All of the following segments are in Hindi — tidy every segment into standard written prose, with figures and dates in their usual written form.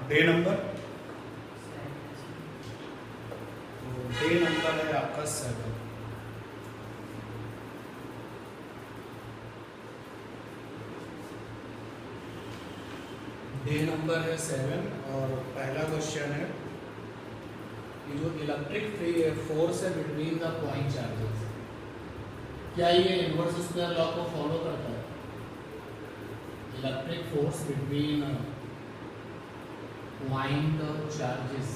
डे नंबर, डे नंबर है आपका 7। डे नंबर है 7 और पहला क्वेश्चन है कि जो इलेक्ट्रिक फोर्स है बिटवीन द पॉइंट चार्जेस, क्या ये इनवर्स स्क्वायर लॉ को फॉलो करता है? Electric force between point charges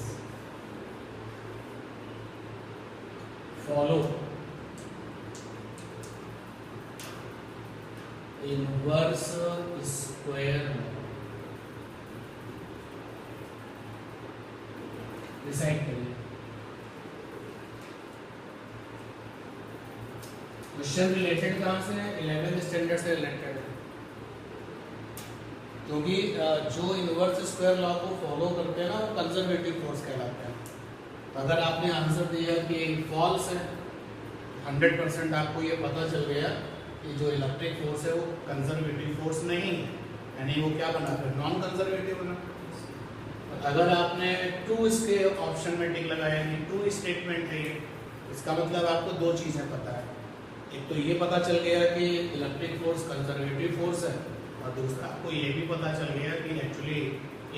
follow inverse square law. Decide करिए। क्वेश्चन रिलेटेड कहाँ से है? 11th स्टैंडर्ड से रिलेटेड है, क्योंकि जो इनवर्स स्क्वायर लॉ को फॉलो करते हैं ना वो कंजर्वेटिव फोर्स कहलाते हैं। तो अगर आपने आंसर दिया कि फॉल्स है, 100% आपको ये पता चल गया कि जो इलेक्ट्रिक फोर्स है वो कंजर्वेटिव फोर्स नहीं है, यानी वो क्या बना, फिर नॉन कंजर्वेटिव बना। अगर आपने ट्रू इसके ऑप्शन में टिक लगाया कि ट्रू स्टेटमेंट है ये, इसका मतलब आपको दो चीज़ें पता है। एक तो ये पता चल गया कि इलेक्ट्रिक फोर्स कंजर्वेटिव फोर्स है, और दूसरा आपको ये भी पता चल गया कि एक्चुअली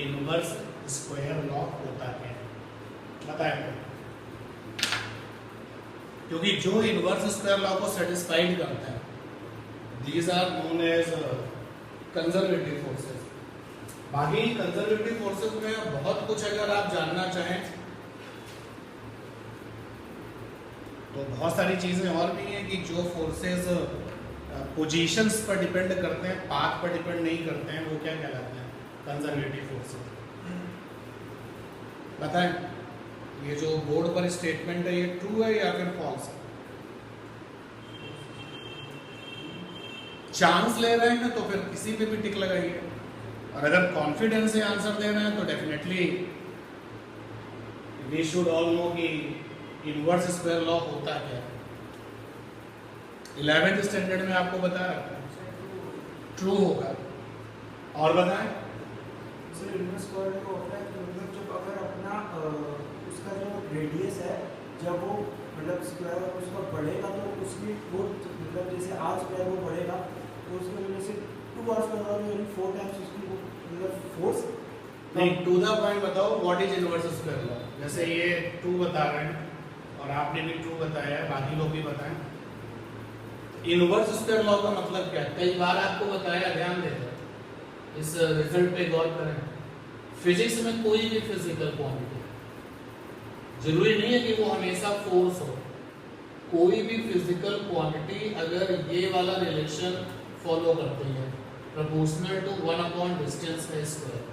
इनवर्स स्क्वायर लॉ होता है। बताया, क्योंकि जो इनवर्स स्क्वायर लॉ को सेटिस्फाइड करता है, these are known as conservative forces. बाकी कंजर्वेटिव फोर्सेस में बहुत कुछ अगर आप जानना चाहें तो बहुत सारी चीजें और भी हैं कि जो फोर्सेस पोजीशंस पर डिपेंड करते हैं, पाथ पर डिपेंड नहीं करते हैं, वो क्या कहलाते हैं? Conservative forces. बताएं, ये जो बोर्ड पर स्टेटमेंट है ये ट्रू है या फिर फॉल्स है? चांस ले रहे हैं तो फिर किसी पे भी टिक लगाइए, और अगर कॉन्फिडेंस से आंसर देना है तो definitely we should all know कि इनवर्स स्क्वायर लॉ होता क्या है। 11th स्टैंडर्ड में आपको बता रखा है ट्रू होगा। और बताएं सर, इनवर्स स्क्वायर लॉ होता है मतलब जब अगर अपना उसका जो रेडियस है, जब वो मतलब स्क्वायर उसका बढ़ेगा तो उसकी वो मतलब जैसे आर स्क्वायर वो बढ़ेगा तो उसकी वजह से 2r स्क्वायर यानी 4 टाइम्स उसकी मतलब फोर्स। नहीं, टू द पॉइंट बताओ what is inverse square law. जैसे ये ट्रू बता रहे हैं और आपने भी ट्रू बताया है, बाकी लोग भी बताएं। इनवर्स स्क्वायर लॉ का मतलब क्या है? कई बार आपको बताया, ध्यान देना, इस रिजल्ट पे गौर करें। फिजिक्स में कोई भी फिजिकल क्वांटिटी, जरूरी नहीं है कि वो हमेशा फोर्स हो, कोई भी फिजिकल क्वांटिटी अगर ये वाला रिलेशन फॉलो करती है, प्रोपोर्शनल टू 1/डिस्टेंस का स्क्वायर,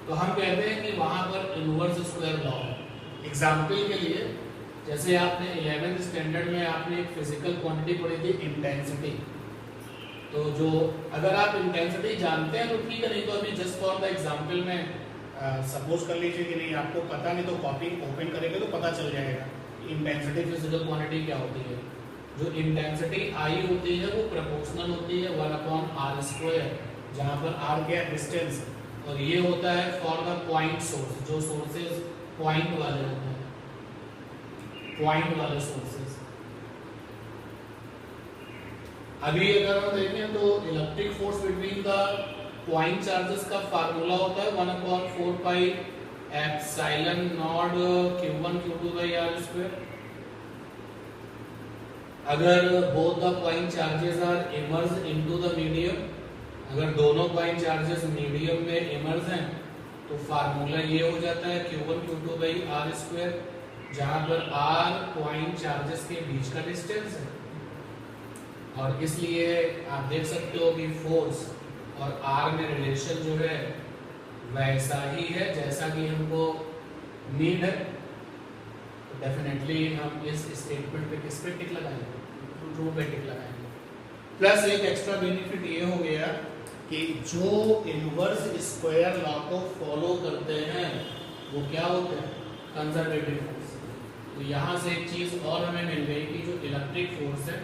तो हम कहते हैं कि वहां पर इनवर्स स्क्वायर लॉ है। एग्जाम्पल के लिए, जैसे आपने 11th स्टैंडर्ड में आपने एक फिजिकल क्वांटिटी पढ़ी थी इंटेंसिटी, तो जो अगर आप इंटेंसिटी जानते हैं तो ठीक है, नहीं तो अभी जस्ट फॉर द एग्जाम्पल में सपोज कर लीजिए कि नहीं आपको पता नहीं, तो कॉपी ओपन करेंगे तो पता चल जाएगा इंटेंसिटी फिजिकल क्वांटिटी क्या होती है। जो इंटेंसिटी आई होती है वो प्रोपोर्शनल होती है 1/r², जहाँ पर r क्या डिस्टेंस, और ये होता है फॉर द पॉइंट सोर्स, जो सोर्सेज पॉइंट वाले होते हैं, पॉइंट वाले सोर्सेज। अभी अगर हम देखें तो electric force between the point charges का फार्मूला होता है 1/4πε0 q1 q2/r²। अगर both the point charges are immerse into the medium, अगर दोनों पॉइंट चार्जेस मीडियम में इमर्ज हैं तो फार्मूला ये हो जाता है q1 q2/r², जहां पर r पॉइंट चार्जेस के बीच का डिस्टेंस है। और इसलिए आप देख सकते हो कि फोर्स और r में रिलेशन जो है वैसा ही है जैसा कि हमको नीड है। तो डेफिनेटली हम इस स्टेटमेंट पे किस पे टिक लगाएंगे? ट्रू पे टिक लगाएंगे। प्लस एक एक्स्ट्रा बेनिफिट ये हो गया कि जो इनवर्स स्क्वायर लॉ को फॉलो करते हैं वो क्या होते हैं? Conservative force. तो यहाँ से एक चीज और हमें मिल गई कि जो इलेक्ट्रिक फोर्स है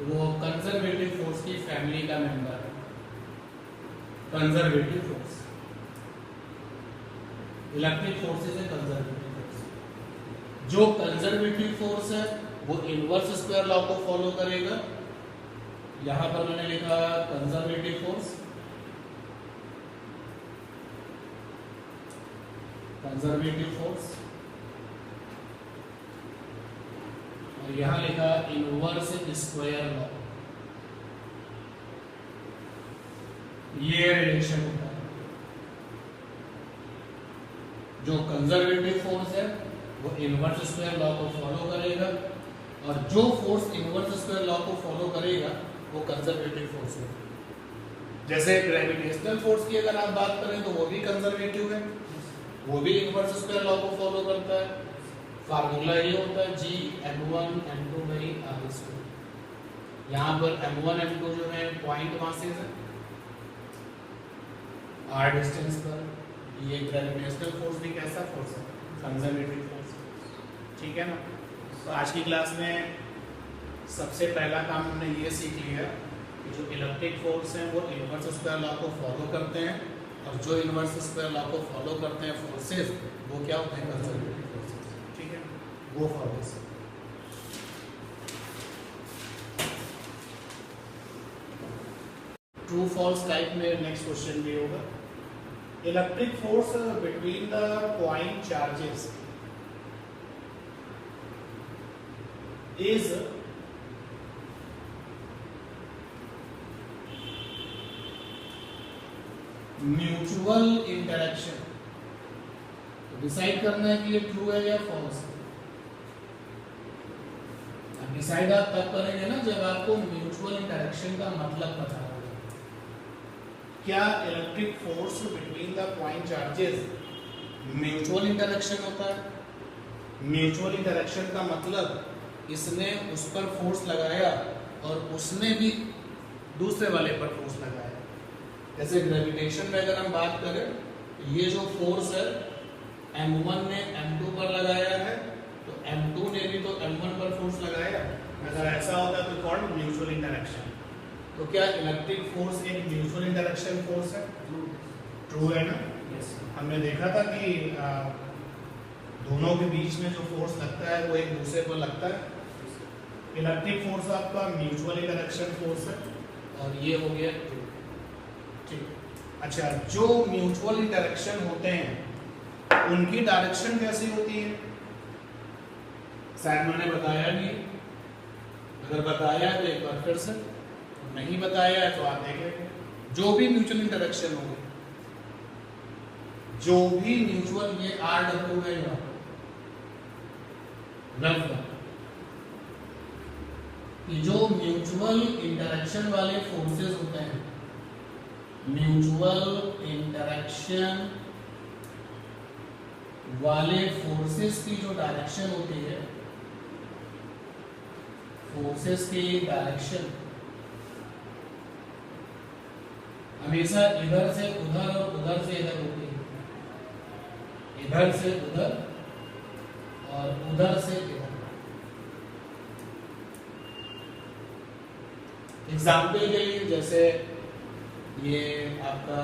वो कंजर्वेटिव फोर्स की फैमिली का मेंबर है। Conservative force. इलेक्ट्रिक फोर्सेस है कंजर्वेटिव फोर्स। जो कंजर्वेटिव फोर्स है वो इनवर्स स्क्वायर लॉ को फॉलो करेगा। यहां पर मैंने लिखा कंजर्वेटिव फोर्स, कंजर्वेटिव फोर्स, और यहां लिखा इनवर्स स्क्वायर लॉ। ये रिलेशन होता है। जो कंजर्वेटिव फोर्स है वो इनवर्स स्क्वायर लॉ को फॉलो करेगा, और जो फोर्स इनवर्स स्क्वायर लॉ को फॉलो करेगा वो कंजर्वेटिव फोर्स है। जैसे ग्रेविटेशनल फोर्स की अगर आप बात करें तो वो भी कंजर्वेटिव है, वो भी इनवर्स स्क्वायर लॉ को फॉलो करता है। फार्मूला ये होता है G m1 m2 by r square. यहाँ पर m1 m2 जो है पॉइंट मासेस है r डिस्टेंस पर। ये ग्रेविटेशनल फोर्स भी कैसा फोर्स है? Conservative force. ठीक है ना। तो आज की क्लास में सबसे पहला काम हमने ये सीख लिया कि जो इलेक्ट्रिक फोर्स हैं वो इनवर्स स्क्वायर लॉ को फॉलो करते हैं, और जो इनवर्स स्क्वायर लॉ को फॉलो करते हैं फोर्सेस वो क्या होते हैं? Conservative forces. ठीक है, go for this. True false type में नेक्स्ट क्वेश्चन भी होगा। Electric force between the point charges is mutual interaction. तो डिसाइड करना है कि ये ट्रू है या फॉल्स है। डिसाइड आप तब करेंगे ना जब आपको म्यूचुअल इंटरेक्शन का मतलब पता होगा। क्या electric force between the point charges mutual interaction होता है? म्यूचुअल इंटरेक्शन का मतलब इसने उस पर फोर्स लगाया और उसने भी दूसरे वाले पर फोर्स लगाया। जैसे ग्रेविटेशन में अगर हम बात करें, ये जो फोर्स है m1 ने m2 पर लगाया है, तो m2 ने भी तो m1 पर फोर्स लगाया। अगर ऐसा होता तो कॉल्ड म्यूचुअल इंटरेक्शन। तो क्या इलेक्ट्रिक फोर्स एक म्यूचुअल इंटरेक्शन फोर्स है? ट्रू है ना। हमने देखा था कि दोनों के बीच में जो फोर्स लगता है वो एक दूसरे पर लगता है। इलेक्ट्रिक फोर्स आपका म्यूचुअल इंटरेक्शन फोर्स है, और ये हो गया ट्रू। ठीक। अच्छा, जो म्यूचुअल इंटरेक्शन होते हैं उनकी डायरेक्शन कैसी होती है? शायद मैंने बताया नहीं। अगर बताया है तो एक बार फिर से, नहीं बताया है तो आप देखेंगे। जो भी म्यूचुअल इंटरेक्शन होगी, जो भी म्यूचुअल, ये RW है यहाँ रफ, जो म्यूचुअल इंटरेक्शन वाले फोर्सेस होते हैं, म्यूचुअल इंटरेक्शन वाले फोर्सेस की जो डायरेक्शन होती है, फोर्सेस की डायरेक्शन हमेशा इधर से उधर और उधर से इधर होती है। इधर से उधर और उधर से इधर। एग्जाम्पल के लिए जैसे ये आपका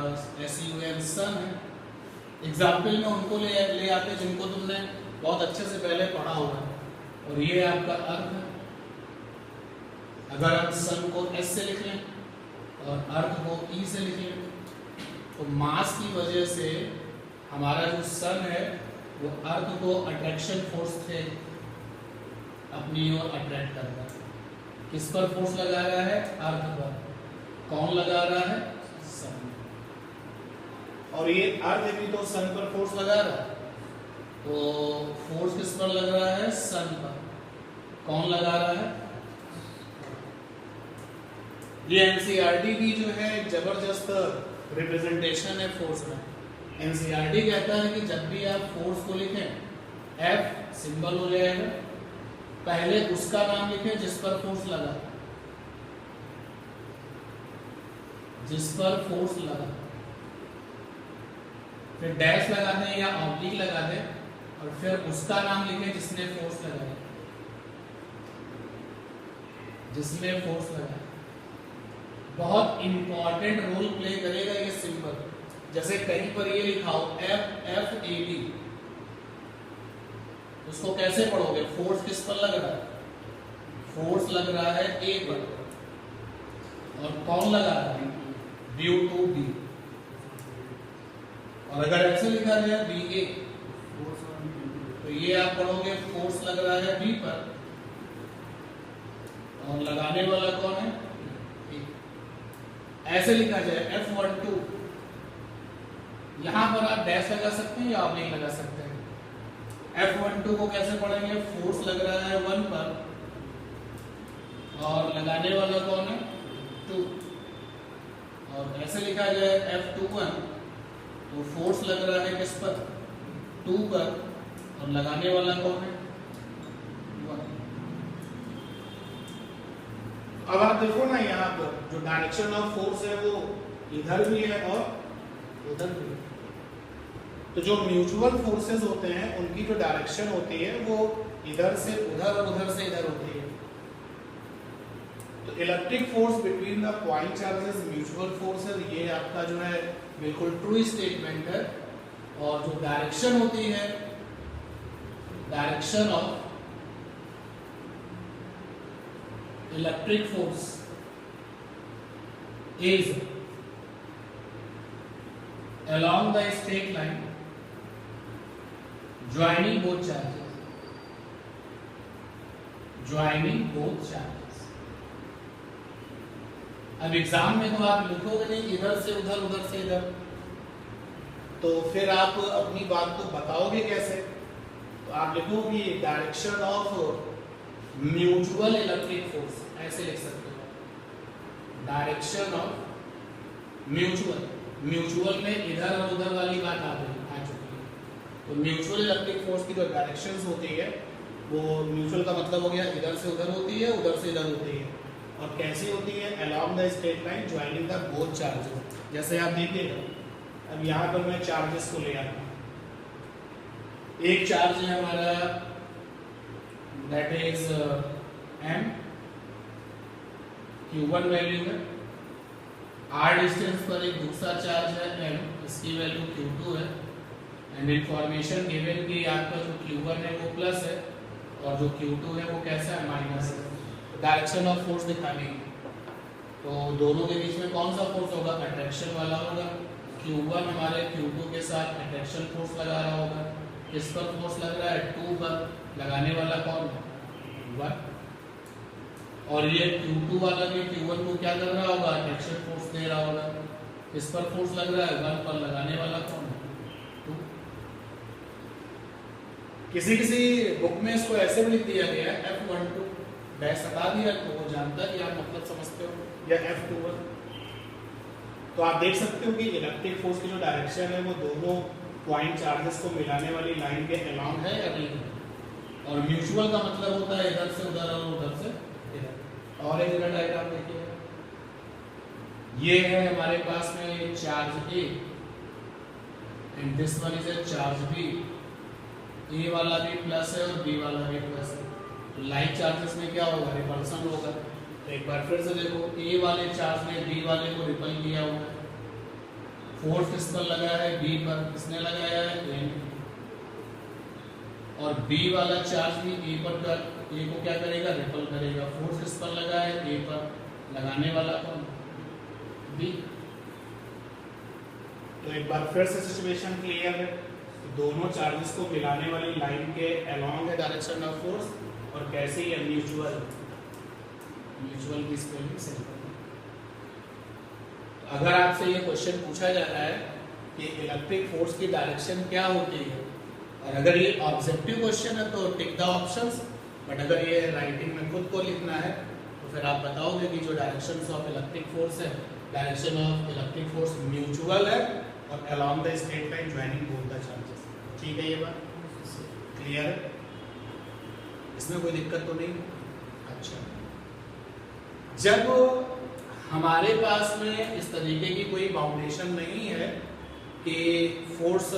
SUN सन है। एग्जाम्पल में उनको ले आते जिनको तुमने बहुत अच्छे से पहले पढ़ा होगा। और ये आपका अर्थ है। अगर हम सन को S से लिख लें और अर्थ को E से लिख लें, तो मास की वजह से हमारा जो सन है वो अर्थ को अट्रैक्शन फोर्स से अपनी ओर अट्रैक्ट करता है। किस पर फोर्स लगा रहा है? अर्थ पर। कौन लगा रहा है? सन। और ये अर्थ भी तो सन पर फोर्स लगा रहा है, तो फोर्स किस पर लग रहा है? सन पर। कौन लगा रहा है? ये NCERT भी जो है जबरदस्त रिप्रेजेंटेशन है फोर्स में। NCERT कहता है कि जब भी आप फोर्स को लिखें, F सिंबल हो जाएगा, पहले उसका नाम लिखें जिस पर फोर्स लगा, जिस पर फोर्स लगा, फिर डैश लगा दें या ऑब्लिक लगा दें, और फिर उसका नाम लिखें जिसने फोर्स लगाया, जिसने फोर्स लगाया। बहुत इंपॉर्टेंट रोल प्ले करेगा ये सिंबल। जैसे कहीं पर ये लिखा हो FFAB, उसको कैसे पढ़ोगे? फोर्स किस पर लग रहा है? फोर्स लग रहा है A पर, और कौन लगा रहा है? Due to B। और अगर ऐसे लिखा गया BA, तो ये आप पढ़ोगे फोर्स लग रहा है B पर, और लगाने वाला कौन है? A। ऐसे लिखा जाए F12, यहां पर आप डैश लगा सकते हैं या आप नहीं लगा सकते हैं? F12 को कैसे पढ़ेंगे? फोर्स लग रहा है 1 पर, और लगाने वाला कौन है? 2। और ऐसे लिखा जाए F21, तो फोर्स लग रहा है किस पर? 2 पर, और लगाने वाला कौन है? 1। अब आप देखो ना, यहाँ पर जो डायरेक्शन ऑफ फोर्स है वो इधर भी है और उधर भी। तो जो म्यूचुअल फोर्सेस होते हैं उनकी जो डायरेक्शन होती है वो इधर से उधर और उधर से इधर होती है। तो electric force between the point charges mutual forces, ये आपका जो है बिल्कुल ट्रू स्टेटमेंट है। और जो डायरेक्शन होती है, direction of electric force is along the straight line joining both charges, joining both charges। अब एग्जाम में तो आप लिखोगे नहीं इधर से उधर, उधर से इधर, तो फिर आप अपनी बात को बताओगे कैसे? तो आप लिखोगे direction of mutual electric force, ऐसे लिख सकते हो। डायरेक्शन ऑफ म्यूचुअल, म्यूचुअल में इधर और उधर वाली बात आ चुकी है। तो म्यूचुअल इलेक्ट्रिक फोर्स की जो डायरेक्शंस होती है वो म्यूचुअल का मतलब हो गया इधर से उधर होती है, उधर से इधर होती है। और कैसी होती है? Along the straight line joining the both charges. जैसे आप देखिएगा, अब यहाँ पर मैं चार्जेस को ले आता हूँ। एक चार्ज है हमारा, that is M, Q1 value है। R डिस्टेंस पर एक दूसरा चार्ज है M, इसकी वैल्यू Q2 है। एंड इंफॉर्मेशन गिवन कि आपका जो Q1 है वो प्लस है और जो Q2 है वो कैसा है? माइनस है। डायरेक्शन ऑफ फोर्स दिखानी है, तो दोनों के बीच में कौन सा फोर्स होगा? अट्रैक्शन वाला होगा। Q1 हमारे Q2 के साथ अट्रैक्शन फोर्स लगा रहा होगा। किस पर फोर्स लग रहा है? 2 पर। लगाने वाला कौन है? 1। और ये Q2 वाला भी Q1 को क्या कर रहा होगा? अट्रैक्शन फोर्स दे रहा होगा। किस पर फोर्स लग रहा है? 1 पर। लगाने वाला कौन है? 2। किसी बुक में इसको ऐसे भी लिख दिया गया है F12, डैश हटा दिया तो वो जानता है कि आप मतलब समझते हो, या F21। तो आप देख सकते हो कि इलेक्ट्रिक फोर्स की जो डायरेक्शन है वो दोनों पॉइंट चार्जेस को मिलाने वाली लाइन के अलोंग है या नहीं है। और म्यूचुअल का मतलब होता है इधर से उधर और उधर से इधर। और एक डायग्राम देखिए, ये है हमारे पास में charge A and this one is a charge B। A वाला भी प्लस है और B वाला भी प्लस है। तो लाइक चार्जेस में क्या होगा? रिपल्सन होगा। तो एक बार फिर से देखो, A वाले चार्ज ने B वाले को रिपल किया हुआ है। फोर्स किस पर लगा है? B पर। किसने लगाया है? A ने। और B वाला चार्ज भी A पर A को क्या करेगा? रिपल करेगा। फोर्स किस पर लगा है? A पर। लगाने वाला कौन? B। तो एक बार फिर से सिचुएशन क्लियर है। दोनों चार्जेस को मिलाने वाली लाइन के अलोंग है डायरेक्शन ऑफ फोर्स, और कैसे ये म्यूचुअल की स्पेलिंग सही करना। अगर आपसे ये क्वेश्चन पूछा जा रहा है कि इलेक्ट्रिक फोर्स की डायरेक्शन क्या होती है, और अगर ये ऑब्जेक्टिव क्वेश्चन है तो टिक द ऑप्शंस, बट अगर ये राइटिंग में खुद को लिखना है तो फिर आप बताओगे कि जो डायरेक्शंस ऑफ इलेक्ट्रिक फोर्स है, direction of electric force mutual है और along the straight line joining both the charges. ठीक है, ये बात क्लियर है? इसमें कोई दिक्कत तो नहीं? अच्छा, जब हमारे पास में इस तरीके की कोई बाउंडेशन नहीं है कि फोर्स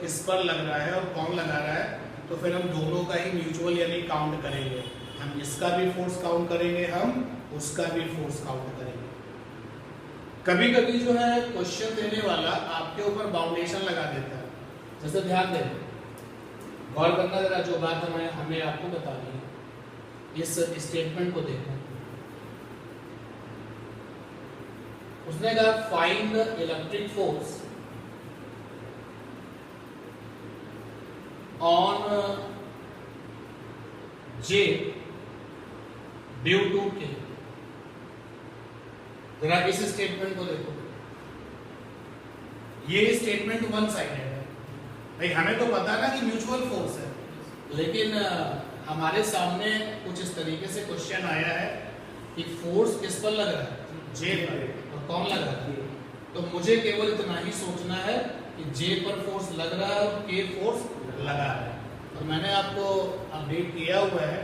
किस पर लग रहा है और कौन लगा रहा है, तो फिर हम दोनों का ही म्यूचुअल यानी काउंट करेंगे। हम इसका भी फोर्स काउंट करेंगे, हम उसका भी फोर्स काउंट करेंगे। कभी कभी जो है क्वेश्चन देने वाला आपके ऊपर बाउंडेशन लगा देता है, जैसे ध्यान दें, गौर करना जरा, जो बात हमें आपको बतानी है, इस स्टेटमेंट को देखो। उसने कहा find the electric force on J due to K. जरा इस स्टेटमेंट को देखो, ये स्टेटमेंट वन साइडेड है। भाई हमें तो पता ना कि म्यूचुअल फोर्स है, लेकिन हमारे सामने कुछ इस तरीके से क्वेश्चन आया है कि फोर्स किस पर लग रहा है, जे पर, और कौन लग रहा है। तो मुझे केवल इतना ही सोचना है कि जे पर फोर्स लग रहा है और के फोर्स लगा है। और मैंने आपको अपडेट किया हुआ है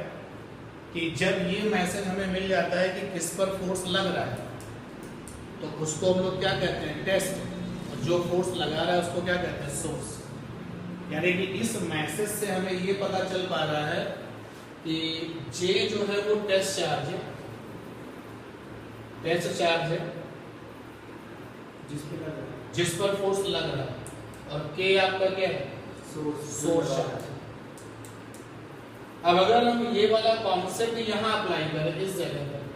कि जब ये मैसेज हमें मिल जाता है कि किस पर फोर्स लग रहा है, तो उसको हम लोग क्या कहते हैं, टेस्ट, और जो फोर्स लगा रहा है उसको क्या कहते हैं, सोर्स। यानी कि इस मैसेज से हमें ये पता चल पा रहा है कि जे जो है वो टेस्ट चार्ज है, टेस्ट चार्ज है जिस पर फोर्स लग रहा है, और के आपका क्या है, सोर्स चार्ज। अब अगर हम ये वाला कॉन्सेप्ट यहाँ अप्लाई करें इस जगह पर,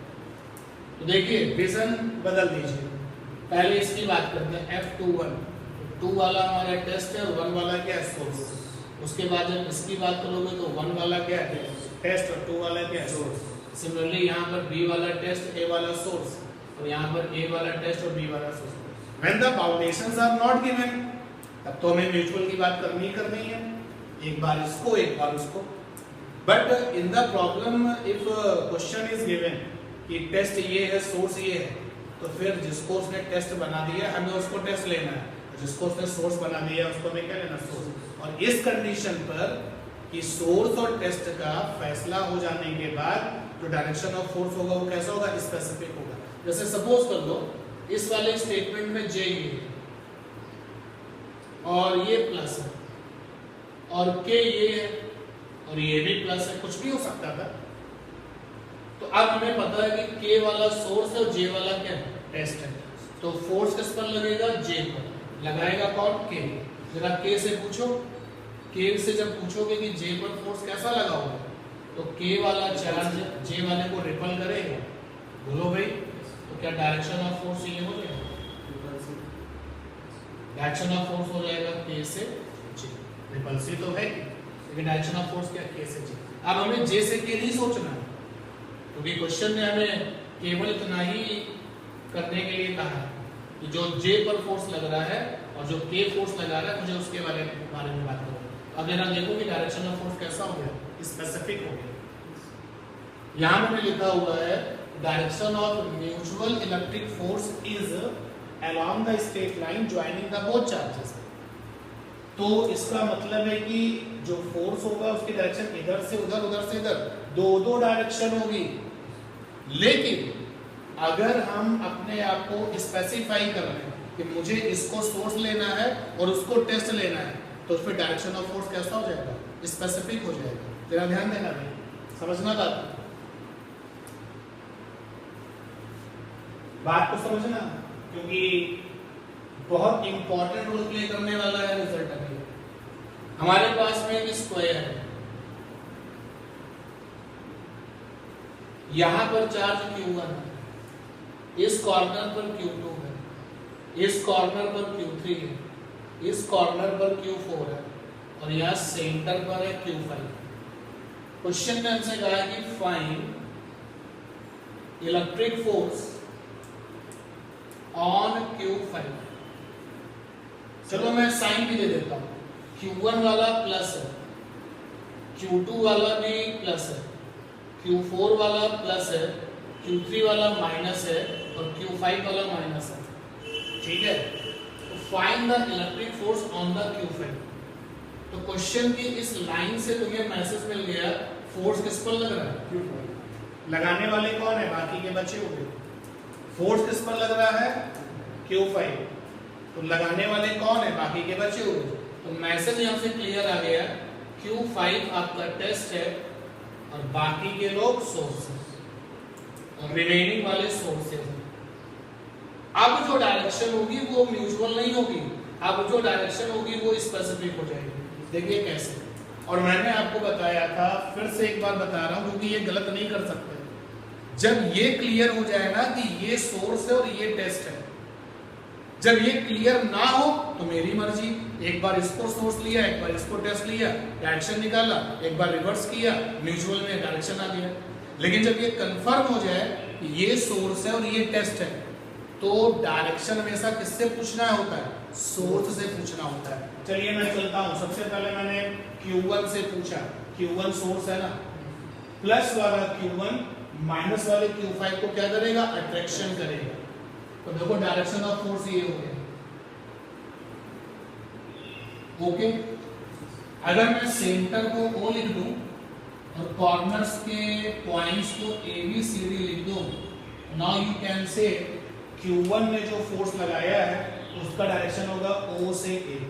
तो देखिए विजन बदल दीजिए। पहले इसकी बात करते हैं, F21, 2 वाला हमारा टेस्ट है और 1 वाला क्या है, सोर्स। उसके बाद जब इसकी बात करोगे तो 1 वाला क्या है, टेस्ट, और 2 वाला क्या है, सोर्स। सिमिलरली यहाँ पर B वाला टेस्ट, A वाला सोर्स, और यहाँ पर A वाला टेस्ट और B वाला source. When the foundations are not given, तब तो हमें म्यूचुअल की बात करनी है, एक बार इसको एक बार उसको। But in the problem if question is given कि टेस्ट ये है, सोर्स ये है, तो फिर जिसको उसने टेस्ट बना दिया हमें उसको टेस्ट लेना है, जिसको उसने सोर्स बना दिया उसको हमें क्या लेना, सोर्स। और इस कंडीशन पर कि सोर्स और टेस्ट का फैसला हो जाने के बाद जो डायरेक्शन ऑफ फोर्स होगा वो कैसा होगा, स्पेसिफिक होगा। जैसे सपोज कर लो इस वाले स्टेटमेंट में जे ये है और ये प्लस है और के ये है और ये भी प्लस है, कुछ भी हो सकता था। तो अब हमें पता है कि के वाला सोर्स है और जे वाला क्या है, टेस्ट है। तो फोर्स किस पर लगेगा, जे पर। लगाएगा कौन, के। जरा के से पूछो, के से जब पूछोगे कि जे पर फोर्स कैसा लगा होगा, तो के वाला चार्ज जे वाले को रिपल करेगा। बोलो भाई, तो क्या डायरेक्शन ऑफ फोर्स ये हो जाएगा, डायरेक्शन ऑफ फोर्स हो जाएगा के से जे। रिपल्सिव तो है लेकिन डायरेक्शन ऑफ फोर्स क्या, के से जे। अब हमें जे से के नहीं सोचना है, क्योंकि क्वेश्चन ने हमें केवल इतना ही करने के लिए कहा कि जो जे पर फोर्स लग रहा है और जो के फोर्स लगा रहा है, मुझे उसके बारे में बात करो। अब जरा देखो कि डायरेक्शन ऑफ फोर्स कैसा हो गया, स्पेसिफिक हो गया। यहाँ मैंने लिखा हुआ है direction of mutual electric force is along the straight line joining the both charges. तो इसका मतलब है कि जो फोर्स होगा उसकी डायरेक्शन इधर से उधर, उधर से इधर, दो डायरेक्शन होगी। लेकिन अगर हम अपने आप को स्पेसिफाई कर रहे हैं कि मुझे इसको सोर्स लेना है और उसको टेस्ट लेना है, तो फिर डायरेक्शन ऑफ फोर्स कैसा हो जाएगा, स्पेसिफिक हो जाएगा। तेरा ध्यान देना भाई, समझना बात को समझना, क्योंकि बहुत इंपॉर्टेंट रोल प्ले करने वाला है रिजल्ट अभी। हमारे पास में एक स्क्वायर है, यहां पर चार्ज Q1 है, इस कॉर्नर पर Q2 है, इस कॉर्नर पर Q3 है, इस कॉर्नर पर Q4 है और यहां सेंटर पर है Q5। क्वेश्चन में हमसे कहा है कि find electric force on Q5। चलो मैं साइन भी दे देता हूं, Q1 वाला प्लस है, Q2 वाला भी प्लस है, Q4 वाला प्लस है, Q3 वाला माइनस है और Q5 वाला माइनस है। ठीक है, तो find the electric force on the Q5। तो क्वेश्चन की इस लाइन से तुम्हें मैसेज मिल गया फोर्स किस पर लग रहा है, Q5। लगाने वाले कौन है, बाकी के बचे हुए। फोर्स किस पर लग रहा है, Q5। तो लगाने वाले कौन है, बाकी के बचे हुए। तो मैसेज यहां से क्लियर आ गया, Q5 आपका टेस्ट है और बाकी के लोग सोर्स है और रिमेनिंग वाले सोर्सेज हैं। अब जो डायरेक्शन होगी वो म्यूचुअल नहीं होगी, अब जो डायरेक्शन होगी वो स्पेसिफिक हो जाएगी। देखिए कैसे, और मैंने आपको बताया था, फिर से एक बार बता रहा हूं क्योंकि ये गलत नहीं कर सकते। जब ये क्लियर हो जाए ना कि ये सोर्स है और ये टेस्ट है, जब ये क्लियर ना हो तो मेरी मर्जी, एक बार इसको सोर्स लिया, एक बार इसको टेस्ट लिया, डायरेक्शन निकाला, एक बार रिवर्स किया, म्यूचुअल में डायरेक्शन आ गया। लेकिन जब ये कंफर्म हो जाए कि ये सोर्स है और ये टेस्ट है, तो डायरेक्शन हमेशा किससे पूछना होता है? सोर्स से पूछना होता है। चलिए मैं चलता हूं, सबसे पहले मैंने Q1 से पूछा, Q1 सोर्स है ना, प्लस वाला Q1 माइनस वाले Q5 को क्या करेगा? अट्रैक्शन करेगा। तो देखो डायरेक्शन ऑफ फोर्स ये हो गया। ओके, अगर मैं सेंटर को O लिख दूं और कॉर्नर्स के पॉइंट्स को ABCD लिख दूं, now you can say Q1 ने जो फोर्स लगाया है उसका डायरेक्शन होगा O से A।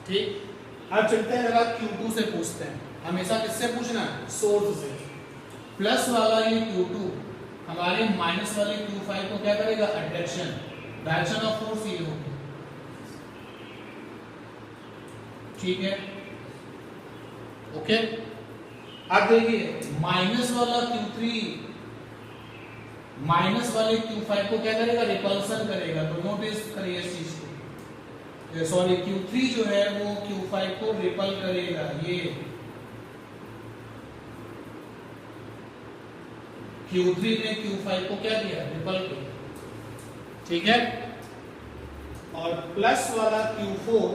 ठीक, अब चलते हैं जरा Q2 से पूछते हैं। हमेशा किससे पूछना है? सोर्स से। प्लस वाला ये Q2 हमारे माइनस वाले Q5 को क्या करेगा? अट्रैक्शन। डायरेक्शन ऑफ फोर्स ये होगी। ठीक है, ओके। अब देखिए माइनस वाला Q3 माइनस वाले Q5 को क्या करेगा? रिपल्सन करेगा। तो नोटिस करिए इस चीज को, सॉरी Q3 जो है वो Q5 को रिपल करेगा। ये Q3 ने Q5 को क्या किया? रिपल किया। ठीक है, और प्लस वाला Q4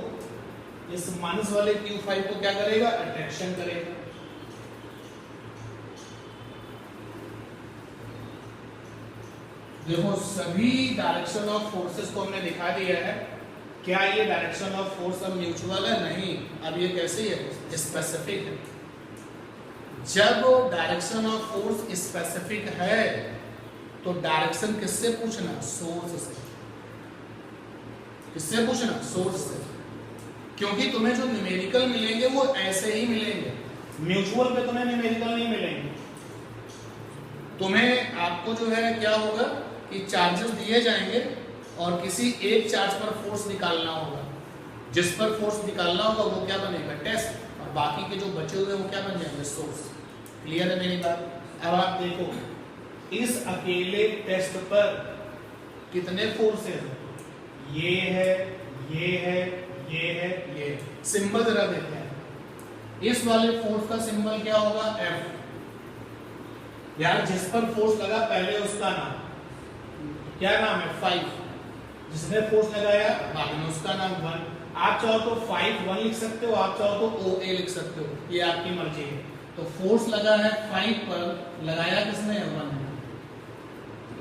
इस माइनस वाले Q5 को क्या करेगा? अट्रैक्शन करेगा। देखो सभी डायरेक्शन ऑफ फोर्सेस को हमने दिखा दिया है। क्या ये डायरेक्शन ऑफ फोर्स अब म्यूचुअल है? नहीं, अब ये कैसे है? स्पेसिफिक है। जब डायरेक्शन ऑफ फोर्स स्पेसिफिक है तो डायरेक्शन किससे पूछना? सोर्स से। किससे पूछना? सोर्स से। क्योंकि तुम्हें जो न्यूमेरिकल मिलेंगे वो ऐसे ही मिलेंगे, म्यूचुअल पे तुम्हें न्यूमेरिकल नहीं मिलेंगे। तुम्हें आपको जो है क्या होगा कि चार्जेस दिए जाएंगे और किसी एक चार्ज पर फोर्स निकालना होगा। जिस पर फोर्स निकालना होगा वो क्या बनेगा? टेस्ट, और बाकी के जो बचे हुए वो क्या बन जाएंगे? सोर्स। क्लियर है मेरी बात? अब आप देखो इस अकेले टेस्ट पर कितने फोर्सेस हैं? ये है, ये है, ये है, ये। सिंबल जरा देखते हैं। इस वाले फोर्स का सिंबल क्या होगा? F। यार जिस पर फोर्स लगा पहले उसका नाम क्या नाम है? 5। जिसने फोर्स लगाया बाद में उसका नाम 1। आप चाहो तो 5 1 लिख सकते हो, आप चाहो तो OA लिख सकते हो, ये आपकी मर्जी है। तो फोर्स लगा है 5 पर, लगाया किसने? 1।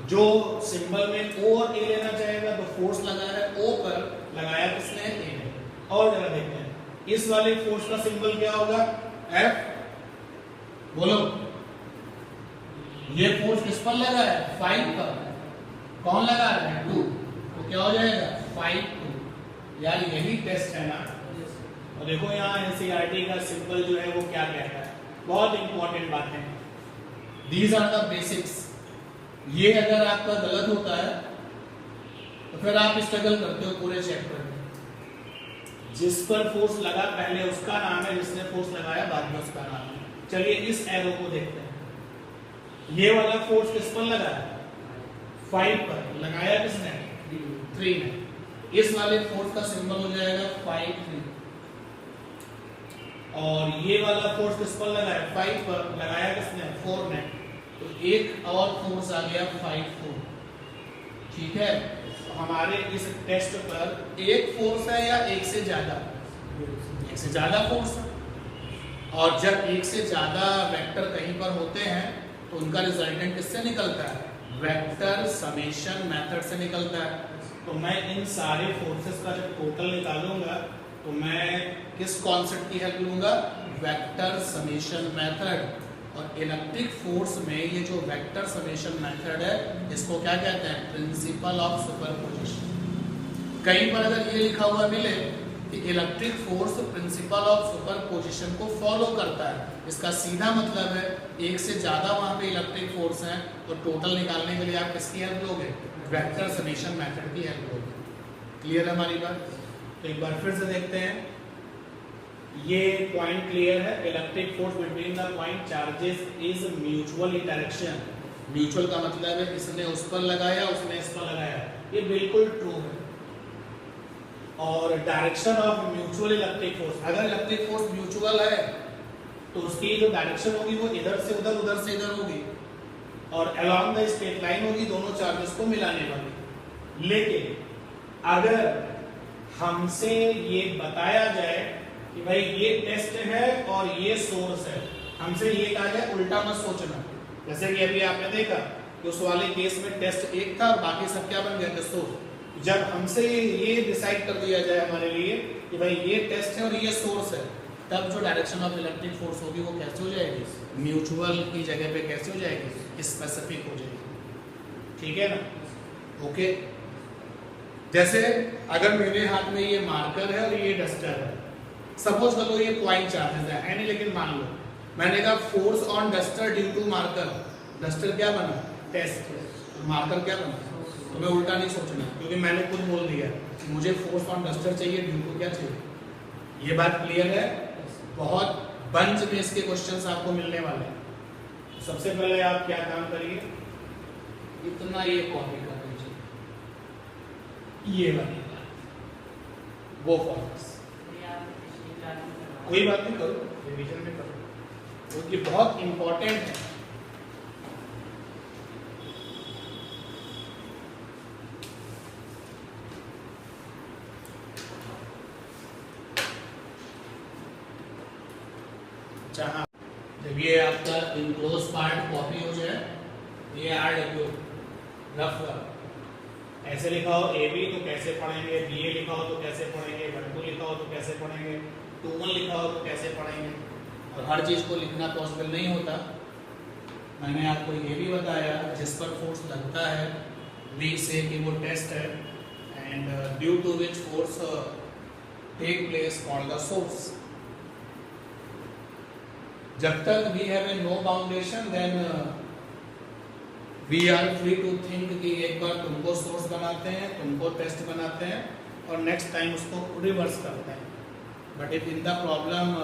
जो सिंबल में O और A लेना चाहेगा तो फोर्स लगा है O पर, लगाया किसने? A। और जरा देखते हैं इस वाले फोर्स का सिंबल क्या होगा? F। बोलो, ये फोर्स किस पर लगा है? 5 पर। कौन लगा रहा है? 2। तो क्या हो जाएगा? 5 2। यार यही टेस्ट है ना। और देखो यहाँ एनसीईआरटी का सिंबल जो है वो क्या कहता है, बहुत इंपॉर्टेंट बात है। These are the basics. ये अगर आपका गलत होता है तो फिर आप स्ट्रगल करते हो पूरे चैप्टर में। जिस पर फोर्स लगा पहले उसका नाम है, जिसने फोर्स लगाया बाद में उसका नाम है। चलिए इस एरो को देखते हैं। ये वाला फोर्स किस पर लगा है? 5 पर। लगाया किसने? 3 ने। इस वाले फोर्स का सिंबल हो जाएगा 5 3। और ये वाला फोर्स किस पर लगा है? 5 पर। लगाया किसने? 4 ने। तो एक और फोर्स आ गया 5 4। ठीक है, तो हमारे इस टेस्ट पर एक फोर्स है या एक से ज्यादा? एक से ज्यादा फोर्स है। और जब एक से ज्यादा वेक्टर कहीं पर होते हैं तो उनका रिजल्टेंट किससे निकलता है? वेक्टर समेशन मेथड से निकलता है। तो मैं इन सारे फोर्सेस का जब टोटल निकालूंगा तो मैं किस कॉन्सेप्ट की हेल्प लूंगा? Vector summation method. और इलेक्ट्रिक फोर्स में ये जो वेक्टर समेशन मेथड है इसको क्या कहते हैं? Principle of superposition. कहीं पर अगर ये लिखा हुआ मिले electric force principle of superposition को फॉलो करता है। इसका सीधा मतलब है एक से ज्यादा वहां पे इलेक्ट्रिक फोर्स हैं तो टोटल निकालने के लिए आप किसकी हेल्प लोगे? वेक्टर समेशन मेथड की हेल्प लोगे। क्लियर है हमारी बात? तो एक बार फिर से देखते हैं, ये पॉइंट क्लियर है। Electric force between the point charges is mutual direction. Mutual का मतलब है इसने उस पर लगाया, उसने इस पर लगाया, ये बिल्कुल ट्रू है। और direction of mutual electric force, अगर इलेक्ट्रिक फोर्स म्यूचुअल है तो उसकी जो डायरेक्शन होगी वो इधर से उधर, उधर से इधर होगी और अलोंग द स्ट्रेट लाइन होगी दोनों चार्जेस को मिलाने वाली। लेकिन अगर हमसे ये बताया जाए कि भाई ये टेस्ट है और ये सोर्स है, हमसे ये कहा जाए उल्टा मत सोचना। जैसे कि अभी आपने देखा कि उस वाले केस में टेस्ट एक था और बाकी सब क्या बन गया था? सोर्स। जब हमसे ये डिसाइड कर दिया जाए हमारे लिए कि भाई ये टेस्ट है और ये सोर्स है, तब जो डायरेक्शन ऑफ इलेक्ट्रिक फोर्स होगी वो कैसे हो जाएगी? म्यूचुअल की जगह पे कैसे हो जाएगी? स्पेसिफिक हो जाएगी। ठीक है ना? ओके। जैसे अगर मेरे हाथ में ये मार्कर है और ये डस्टर है, सपोज करो ये पॉइंट चार्जेस है एनी, लेकिन मान लो मैंने कहा force on duster due to marker. Duster क्या बना? टेस्ट। मार्कर क्या बना? तो मैं उल्टा नहीं सोचना, क्योंकि मैंने खुद बोल दिया कि मुझे फोर्स ऑन डस्टर चाहिए, ड्यू टू क्या चाहिए। ये बात क्लियर है? बहुत बंच में इसके क्वेश्चंस आपको मिलने वाले हैं। सबसे पहले आप क्या काम करिए, इतना ये कॉपी कर लीजिए, ये वाली वो फॉर्म्स, कोई बात नहीं, करो रिवीजन में करो, क्योंकि बहुत इंपॉर्टेंट है। जहाँ जब ये आपका इनक्लोज पार्ट कॉपी हो जाए, ये RW रफ ऐसे लिखा हो AB तो कैसे पढ़ेंगे, BA लिखा हो तो कैसे पढ़ेंगे, 1-2 लिखा हो तो कैसे पढ़ेंगे, 2-1 लिखा हो तो कैसे पढ़ेंगे। और हर चीज़ को लिखना पॉसिबल नहीं होता। मैंने आपको ये भी बताया जिस पर फोर्स लगता है, वी से कि वो टेस्ट है, and due to which force take place called the source. जब तक we have a no boundation then we are free to think कि एक बार तुमको सोर्स बनाते हैं, तुमको टेस्ट बनाते हैं और नेक्स्ट टाइम उसको रिवर्स करते हैं। But if in the problem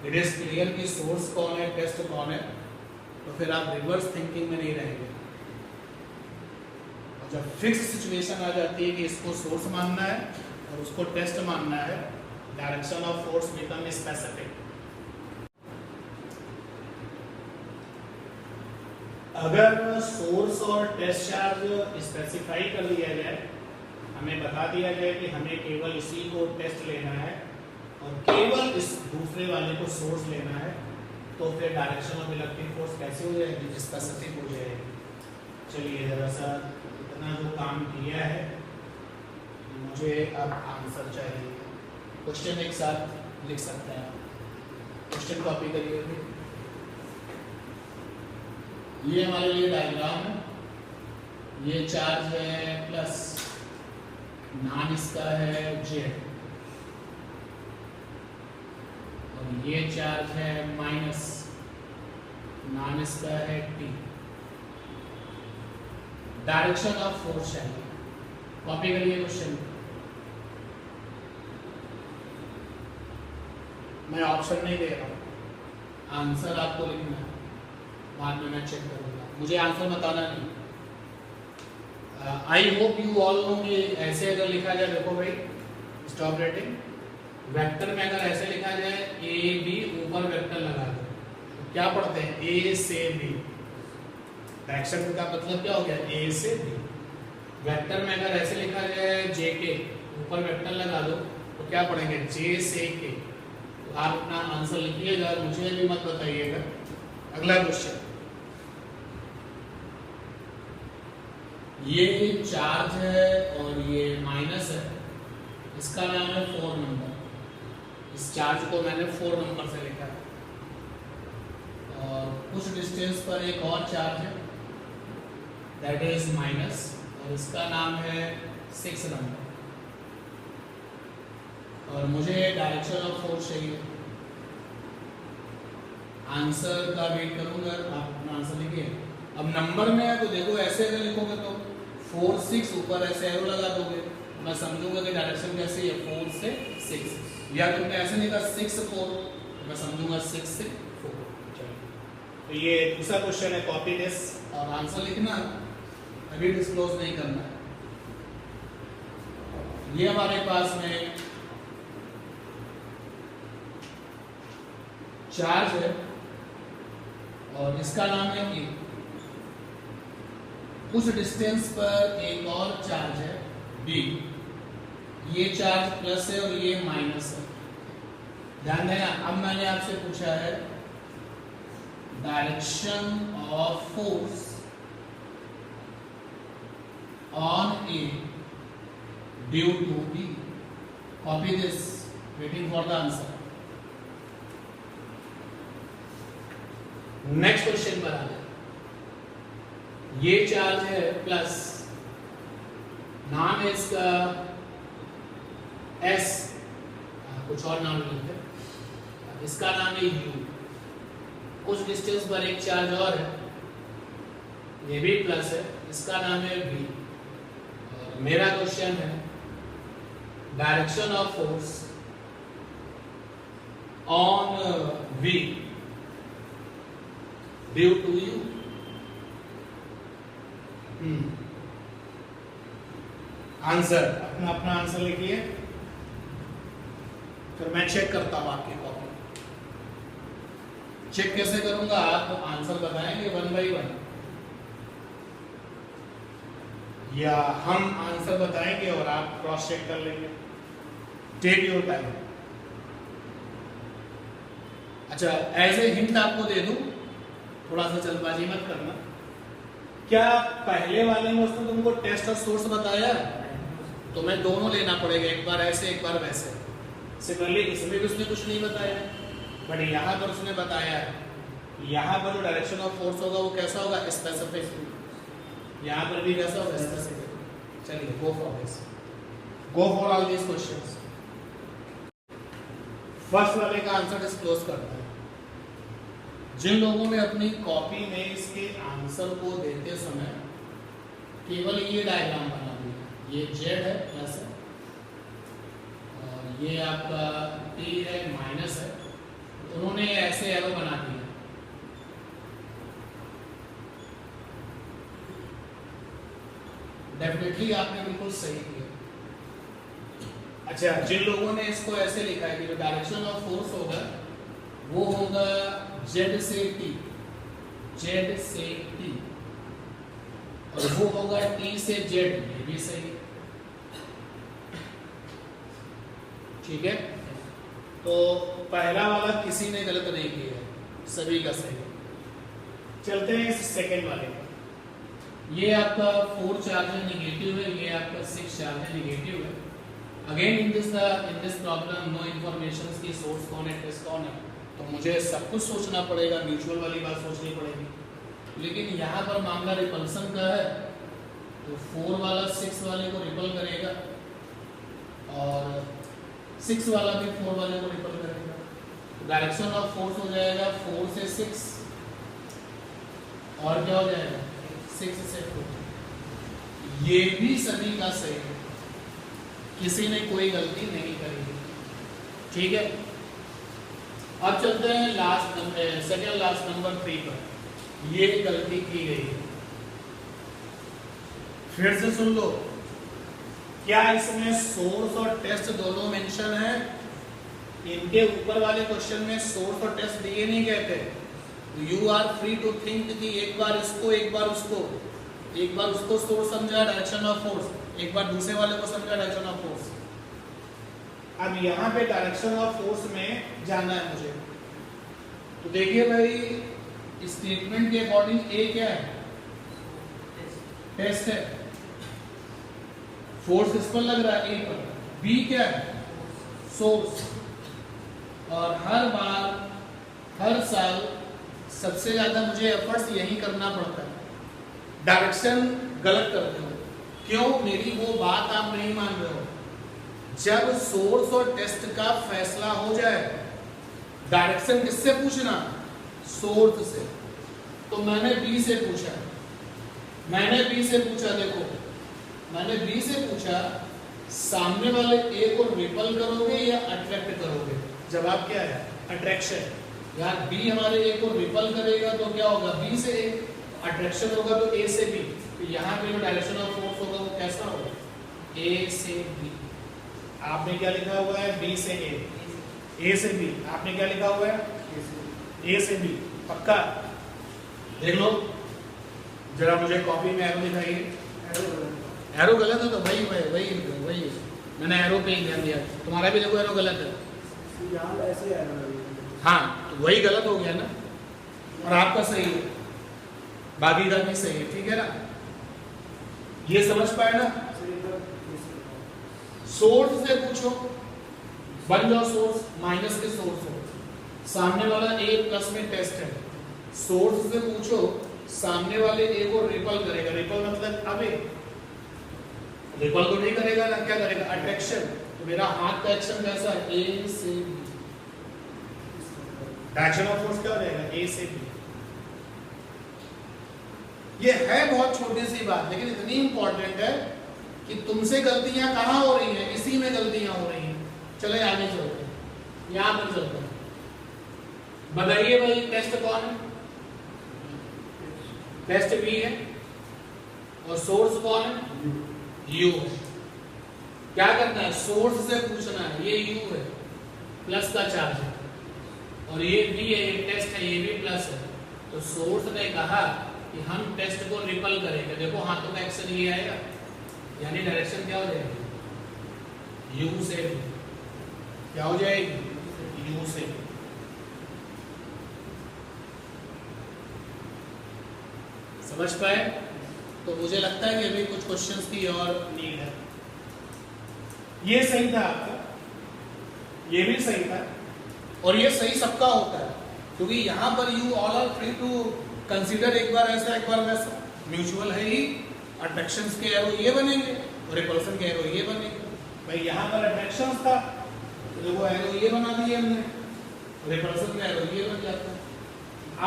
it is clear कि सोर्स कौन है, टेस्ट कौन है, तो फिर आप रिवर्स थिंकिंग में नहीं रहेंगे। और जब फिक्स सिचुएशन आ जाती है कि इसको सोर्स मानना है और उसको टेस्ट मानना है, direction of force become specific. अगर सोर्स और टेस्ट चार्ज स्पेसिफाई कर दिया जाए, हमें बता दिया जाए कि हमें केवल इसी को टेस्ट लेना है और केवल इस दूसरे वाले को सोर्स लेना है, तो फिर डायरेक्शन ऑफ इलेक्ट्रिक फोर्स कैसे हो जाएगी? स्पेसिफिक हो जाएगी। चलिए जरा सा इतना जो काम किया है, मुझे अब आंसर चाहिए। क्वेश्चन एक साथ लिख सकते हैं, क्वेश्चन कॉपी करिए। ये हमारे लिए डायग्राम है, ये चार्ज है प्लस, नाम इसका है जेड, और ये चार्ज है माइनस, नाम इसका है टी। डायरेक्शन ऑफ फोर्स चाहिए, कॉपी करिए क्वेश्चन। मैं ऑप्शन नहीं दे रहा हूँ, आंसर आपको लिखना है, बाद में मैं चेक करूंगा, मुझे आंसर बताना नहीं। I hope you all know कि ऐसे अगर लिखा जाए, देखो भाई स्टॉप राइटिंग, वेक्टर में अगर ऐसे लिखा जाए ए बी, ऊपर वेक्टर लगा दो, तो क्या पढ़ते हैं? ए से बी। डायरेक्शन का मतलब क्या हो गया? ए से बी। वेक्टर में अगर ऐसे लिखा जाए जे के, ऊपर वेक्टर लगा दो, तो क्या पढ़ेंगे? जे से के। तो आप अपना आंसर लिखिएगा, मुझे भी मत बताइएगा। अगला क्वेश्चन, ये चार्ज है और ये माइनस है, इसका नाम है 4 नंबर। इस चार्ज को मैंने 4 नंबर से लिखा है, और कुछ डिस्टेंस पर एक और चार्ज है दैट इज माइनस, और इसका नाम है 6 नंबर। और मुझे डायरेक्शन ऑफ फोर्स चाहिए। आंसर का वेट करूंगा, आप अपना आंसर लिखिए। अब नंबर में है तो देखो ऐसे अगर लिखोगे तो 4 6 ऊपर ऐसे एरो लगा दोगे, मैं समझूंगा कि डायरेक्शन कैसी है 4 से 6। या तुमने ऐसे लिखा 6 4, मैं समझूंगा 6 से 4। तो ये दूसरा क्वेश्चन है, कॉपी दिस। और आंसर लिखना अभी डिस्क्लोज नहीं करना है। ये हमारे पास में चार्ज है और इसका नाम है ए। उस डिस्टेंस पर एक और चार्ज है बी। ये चार्ज प्लस है और ये माइनस है। ध्यान देना, अब मैंने आपसे पूछा है direction of force on A due to B. Copy this, waiting for the answer. Next question पर आ गए। ये चार्ज है प्लस, नाम है इसका एस, कुछ और नाम नहीं है, इसका नाम है यू। उस डिस्टेंस पर एक चार्ज और है, ये भी प्लस है, इसका नाम है वी। और मेरा क्वेश्चन है direction of force on V due to U. Answer अपना अपना आंसर लिखिए, फिर मैं चेक करता हूं आपकी कॉपी। चेक कैसे करूंगा, आप आंसर बताएंगे 1 by 1 या हम आंसर बताएंगे और आप क्रॉस चेक कर लेंगे। Take your time. अच्छा, एज ए हिंट आपको दे दूं, थोड़ा सा जल्दबाजी मत करना। क्या पहले वाले में उसने तुमको टेस्ट और सोर्स बताया? तो मैं दोनों लेना पड़ेगा, एक बार ऐसे एक बार वैसे। सिमिलरली इसमें भी उसने कुछ नहीं बताया, बट यहाँ पर उसने बताया है। यहाँ पर जो डायरेक्शन ऑफ फोर्स होगा वो कैसा होगा, स्पेसिफिक। यहाँ पर भी कैसा होगा, स्पेसिफिक। चलिए, गो for this, go for all these questions. First वाले का आंसर डिस्क्लोज करता है। जिन लोगों ने अपनी कॉपी में इसके आंसर को देते समय केवल ये डायग्राम बना दिया, ये जेड है प्लस है और ये आपका टी है माइनस है, उन्होंने ऐसे एरो बना दिया। डेफिनेटली आपने बिल्कुल सही किया। अच्छा, जिन लोगों ने इसको ऐसे लिखा है कि जो डायरेक्शन ऑफ फोर्स होगा वो होगा जेड से टी, जेड से टी, और वो होगा टी से जेड, ये भी सही। ठीक है, तो पहला वाला किसी ने गलत नहीं किया, सभी का सही। चलते हैं इस सेकंड वाले पर। ये आपका 4 चार्ज है निगेटिव है, ये आपका 6 चार्ज है निगेटिव है। Again in this problem no information की सोर्स कौन है, टेस्ट कौन है, तो मुझे सब कुछ सोचना पड़ेगा, म्यूचुअल वाली बात सोचनी पड़ेगी। लेकिन यहाँ पर मामला रिपल्सन का है, तो 4 वाला 6 वाले को रिपल करेगा और 6 वाला भी 4 वाले को रिपल करेगा। तो डायरेक्शन ऑफ फोर्स हो जाएगा 4 से 6 और क्या हो जाएगा 6 से 4। ये भी सभी का सही है, किसी ने कोई गलती नहीं करी। ठीक है, अब चलते हैं लास्ट सेकंड लास्ट नंबर 3 पर। ये गलती की गई है, फिर से सुन लो। क्या इसमें सोर्स और टेस्ट दोनों मेंशन है? इनके ऊपर वाले क्वेश्चन में सोर्स और टेस्ट दिए नहीं गए थे। You are free to think कि एक बार इसको एक बार उसको, एक बार उसको सोर्स समझा डायरेक्शन ऑफ फोर्स, एक बार दूसरे वाले को समझा डायरेक्शन ऑफ फोर्स। अब यहाँ पे डायरेक्शन ऑफ फोर्स में जाना है मुझे, तो देखिए भाई स्टेटमेंट के अकॉर्डिंग ए क्या है, टेस्ट है, फोर्स इस पर लग रहा है ए पर, बी क्या है सोर्स, और हर बार हर साल सबसे ज्यादा मुझे एफर्ट्स यही करना पड़ता है, डायरेक्शन गलत करते हो। क्यों? मेरी वो बात आप नहीं मान रहे हो। जब सोर्स और टेस्ट का फैसला हो जाए, डायरेक्शन किससे पूछना? सोर्स से। तो मैंने बी से पूछा, देखो मैंने बी से पूछा, सामने वाले ए को रिपल करोगे या अट्रैक्ट करोगे? जवाब क्या है? अट्रैक्शन। यार बी हमारे ए को रिपल करेगा तो क्या होगा? बी से ए। अट्रैक्शन होगा तो ए से बी। तो यहाँ पे जो डायरेक्शन ऑफ फोर्स होगा वो कैसा होगा? ए से बी। आपने क्या लिखा हुआ है? बी से ए, ए से बी। आपने क्या लिखा हुआ है? ए से बी। पक्का? देख लो जरा, मुझे कॉपी में एरो दिखाइए। एरो गलत है तो वही मैंने एरो पे ही ध्यान दिया। तुम्हारा भी देखो एरो गलत है। यहाँ ऐसे एरो लगेगा। हाँ तो वही गलत हो गया ना, और आपका सही है, बाकी का भी सही है। ठीक है ना? ये समझ पाए ना? सोर्स से पूछो, बन जाओ सोर्स, माइनस के सोर्स हो, सामने वाला ए प्लस में टेस्ट है। सोर्स से पूछो, सामने वाले ए को रिपल करेगा। रिपल मतलब अबे, रिपल को नहीं करेगा ना, क्या करेगा? अट्रैक्शन। तो मेरा हाथ का एक्शन कैसा है? ए से बी। डायरेक्शन ऑफ फोर्स क्या हो जाएगा? ए से बी। ये है बहुत छोटी सी बात, लेकिन इतनी इंपॉर्टेंट है कि तुमसे गलतियां कहाँ हो रही हैं? इसी में गलतियां हो रही हैं। चले आगे चलते हैं, यहां पर चलते हैं। बताइए भाई, टेस्ट कौन है? टेस्ट बी है, और सोर्स कौन है? यू है। क्या करना है? सोर्स से पूछना है। ये यू है, प्लस का चार्ज है, और ये बी है, ये टेस्ट है, ये भी प्लस है। तो सोर्स ने कहा कि हम टेस्ट को रिपल करेंगे। देखो हाथों का एक्शन ये आएगा, यानी डायरेक्शन क्या हो जाएगी? यू से बी। क्या हो जाएगी? यू से बी। समझ पाए? तो मुझे लगता है कि अभी कुछ क्वेश्चंस की और नीड है। ये सही था आपका, ये भी सही था, और ये सही सबका होता है, क्योंकि यहाँ पर you all are free to consider, एक बार ऐसा एक बार वैसा, म्यूचुअल है ही। अट्रैक्शंस के एरो ये बनेंगे और रिपल्सन के एरो ये बनेंगे। भाई यहाँ पर अट्रैक्शंस था तो वो एरो ये बना दिए हमने, रिपल्सन का एरो ये बन जाता है।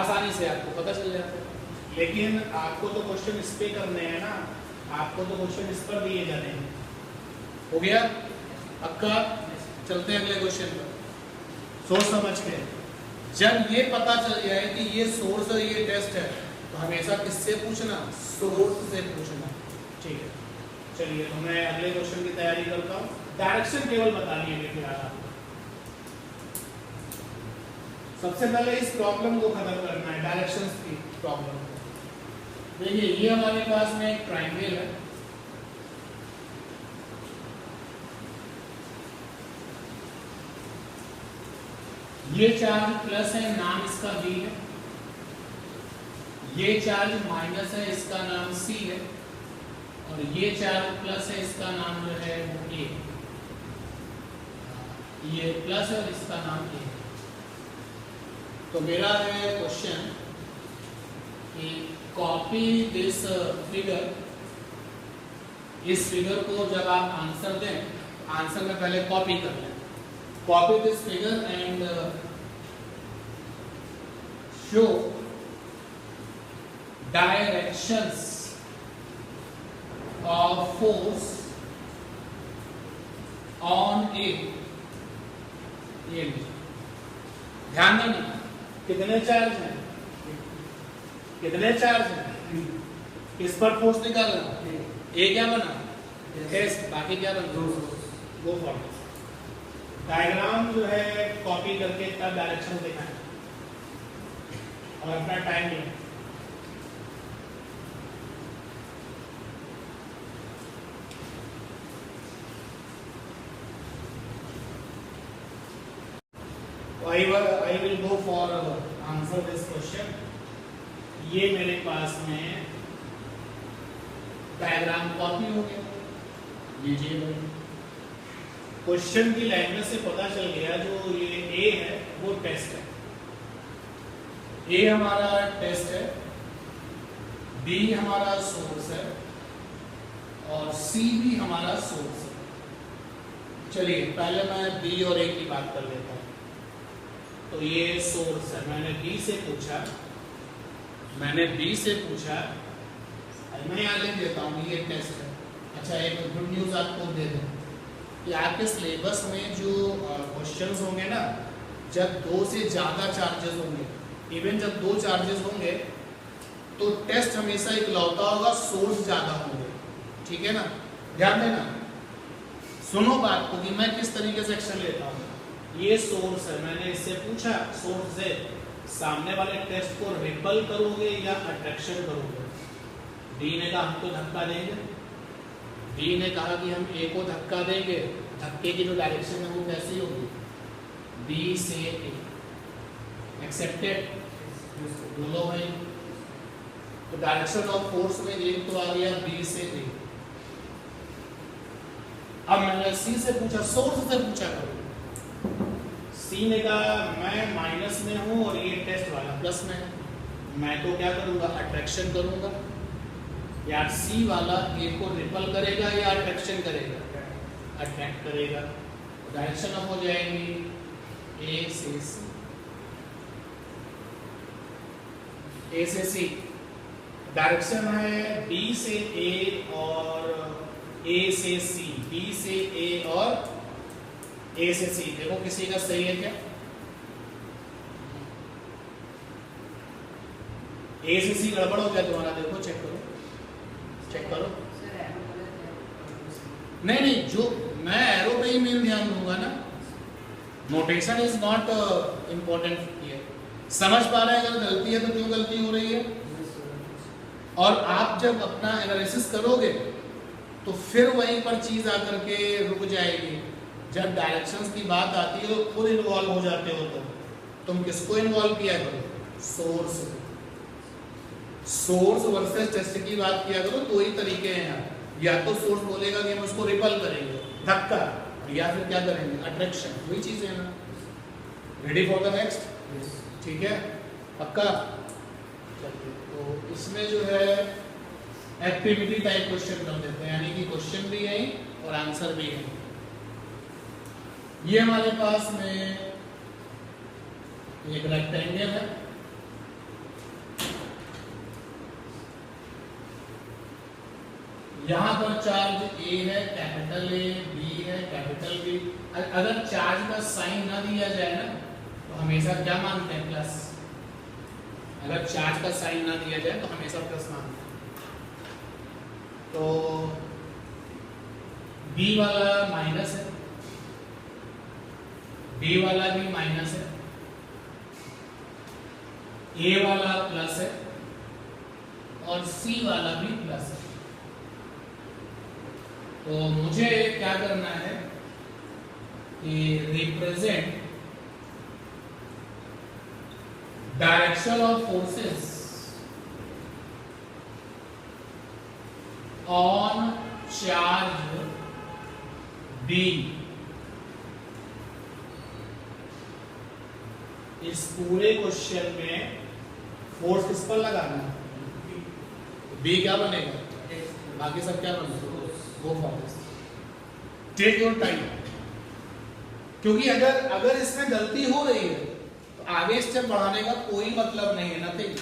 आसानी से आपको पता चल जाता है। लेकिन आपको तो क्वेश्चन इस पे करने हैं ना, आपको तो क्वेश्चन इस पर दिए जाने हैं। हो गया पक्का? चलते हैं अगले क्वेश्चन पर, सोच समझ के। जब ये पता चल जाए कि ये सोर्स और ये टेस्ट है, तो हमेशा किससे पूछना? सोर्स से पूछना। ठीक है, चलिए तो मैं अगले क्वेश्चन की तैयारी करता हूँ। डायरेक्शन केवल बतानी है फिर आपको। सबसे पहले इस प्रॉब्लम को खत्म करना है, डायरेक्शंस की प्रॉब्लम। देखिए ये हमारे पास में एक ट्रायंगल है, ये चार्ज प्लस है, नाम इसका बी है। ये चार्ज माइनस है, इसका नाम सी है। और ये चार्ज प्लस है, इसका नाम जो है वो ए। ये प्लस है और इसका नाम ए। तो मेरा है क्वेश्चन कि कॉपी दिस फिगर। इस फिगर को जब आप आंसर दें, आंसर में पहले कॉपी कर लें। Copy this figure and show directions of force on A. ये ध्यान देना, कितने चार्ज हैं? कितने चार्ज हैं? किस पर फोर्स निकालना? ए क्या बना? एस। बाकी क्या बना? वो फॉर्म। डायग्राम जो है कॉपी करके तब डायरेक्शन दिखाएं और अपना टाइम लें। I will go for answer this question. ये मेरे पास में डायग्राम कॉपी हो गया। लीजिए, क्वेश्चन की लैंग्वेज से पता चल गया जो ये ए है वो टेस्ट है। ए हमारा टेस्ट है, बी हमारा सोर्स है, और सी भी हमारा सोर्स है। चलिए पहले मैं बी और ए की बात कर लेता हूँ। तो ये सोर्स है, मैंने बी से पूछा, मैं यहाँ लिख देता हूँ ये टेस्ट है। अच्छा, एक गुड न्यूज़ आपको दे दूँ कि आपके सिलेबस में जो क्वेश्चंस होंगे ना, जब 2 से ज़्यादा चार्जेस होंगे, इवन जब 2 चार्जेस होंगे तो टेस्ट हमेशा इकलौता होगा, सोर्स ज़्यादा होंगे, ठीक है ना। ध्यान देना, सुनो बात को कि मैं किस तरीके से एक्शन लेता हूँ। ये सोर्स है, मैंने इससे पूछा, सोर्स से सामने वाले टेस्ट को रिपल करोगे या अट्रैक्शन करोगे। डी ने कहा हमको धक्का देंगे, डी ने कहा कि हम ए को धक्का देंगे। धक्के की जो डायरेक्शन है वो कैसी होगी, बी से ए। एक्सेप्टेड, बोलो भाई। तो डायरेक्शन ऑफ फोर्स में एक तो आ गया बी से ए। अब मैंने सी से पूछा, सोर्स से पूछा करो। सी ने कहा मैं माइनस में हूं और ये टेस्ट वाला प्लस में है, मैं तो क्या करूंगा, अट्रैक्शन करूंगा। या सी वाला ए को रिपल करेगा या अट्रैक्शन करेगा, अट्रैक्ट करेगा। डायरेक्शन अब हो जाएंगी ए से सी, ए से सी। डायरेक्शन है बी से ए और ए से सी, बी से ए और ए से सी। देखो किसी का सही है क्या, ए से सी गड़बड़ हो गया तुम्हारा, देखो चेक करो, चेक करो। नहीं, जो मैं एरो पे ही मेन ध्यान दूंगा ना, notation is not important here. समझ पा रहे हैं अगर गलती है तो क्यों गलती हो रही है, और आप जब अपना एनालिसिस करोगे तो फिर वहीं पर चीज आकर के रुक जाएगी। जब डायरेक्शंस की बात आती है तो खुद इन्वॉल्व हो जाते हो, तो तुम किसको इन्वॉल्व किया करो, सोर्स। सोर्स वर्सेस टेस्ट की बात किया करो। दो ही तरीके हैं यहाँ, या तो सोर्स बोलेगा कि हम उसको रिपल करेंगे, धक्का, या फिर क्या करेंगे, अट्रैक्शन। वही चीज है ना। रेडी फॉर द नेक्स्ट, ठीक है, पक्का। तो इसमें जो है एक्टिविटी टाइप क्वेश्चन कर देते हैं, यानी कि क्वेश्चन भी है और आंसर भी है। ये हमारे पास में एक रेक्टेंगल है, यहां पर चार्ज ए है, कैपिटल ए, बी है, कैपिटल बी। अगर चार्ज का साइन ना दिया जाए ना तो हमेशा क्या मानते हैं, प्लस। अगर चार्ज का साइन ना दिया जाए तो हमेशा प्लस मानते हैं। तो बी वाला माइनस है, बी वाला भी माइनस है, ए वाला प्लस है और सी वाला भी प्लस है। तो मुझे क्या करना है कि represent direction of forces on charge B. इस पूरे क्वेश्चन में फोर्स किस पर लगाना है, बी क्या बनेगा, बाकी सब क्या बनेगा, go for this, take your time. क्योंकि अगर इसमें गलती हो रही है तो आगे स्टेप बढ़ाने का कोई मतलब नहीं है, नथिंग।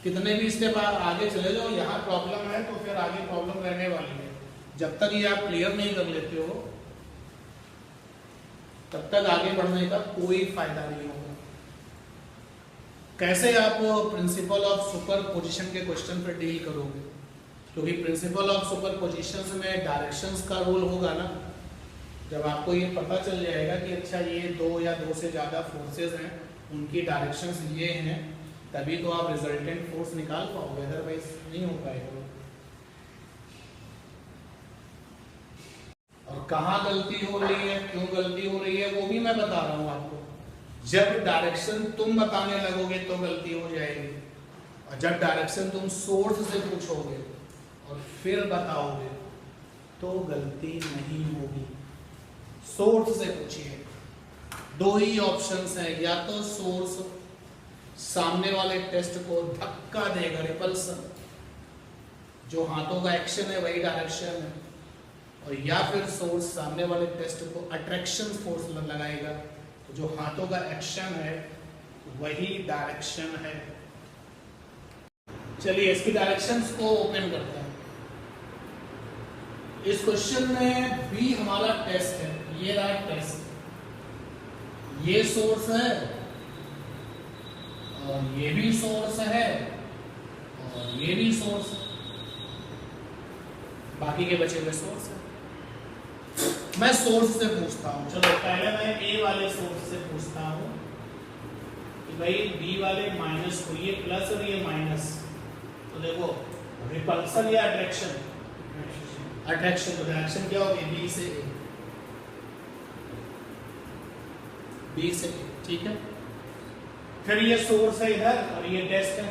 कितने भी स्टेप आप आगे चले जाओ, यहाँ प्रॉब्लम है तो फिर आगे प्रॉब्लम रहने वाली है। जब तक ये आप क्लियर नहीं कर लेते हो तब तक आगे बढ़ने का कोई फायदा नहीं होगा। कैसे आप प्रिंसिपल ऑफ सुपरपोजिशन के क्वेश्चन पर डील करोगे, क्योंकि प्रिंसिपल ऑफ सुपरपोजिशन में डायरेक्शंस का रोल होगा ना। जब आपको ये पता चल जाएगा कि अच्छा ये दो या दो से ज़्यादा फोर्सेस हैं, उनकी डायरेक्शंस ये हैं, तभी तो आप रिजल्टेंट फोर्स निकाल पाओगे, अदरवाइज नहीं हो पाएगा। और कहाँ गलती हो रही है, क्यों गलती हो रही है, वो भी मैं बता रहा हूँ आपको। जब डायरेक्शन तुम बताने लगोगे तो गलती हो जाएगी, और जब डायरेक्शन तुम सोर्स से पूछोगे और फिर बताओगे तो गलती नहीं होगी। सोर्स से पूछिए, दो ही ऑप्शंस हैं, या तो सोर्स सामने वाले टेस्ट को धक्का देगा, रिपल्सन, जो हाथों का एक्शन है वही डायरेक्शन है, और या फिर सोर्स सामने वाले टेस्ट को अट्रैक्शन फोर्स लगाएगा। तो जो हाथों का एक्शन है वही डायरेक्शन है। चलिए इसकी डायरेक्शंस को ओपन करते हैं। इस क्वेश्चन में भी हमारा टेस्ट है, ये रहा टेस्ट, ये सोर्स है और ये भी सोर्स है और ये भी सोर्स है, बाकी के बचे हुए सोर्स है। मैं सोर्स से पूछता हूं, चलो पहले मैं ए वाले सोर्स से पूछता हूं कि भाई बी वाले माइनस को, ये प्लस और ये माइनस, तो देखो रिपल्सन या अट्रैक्शन, अट्रैक्शन, तो डायरेक्शन क्या होगी बी से ए, बी से ए, ठीक है। फिर ये सोर्स है इधर और ये टेस्ट है,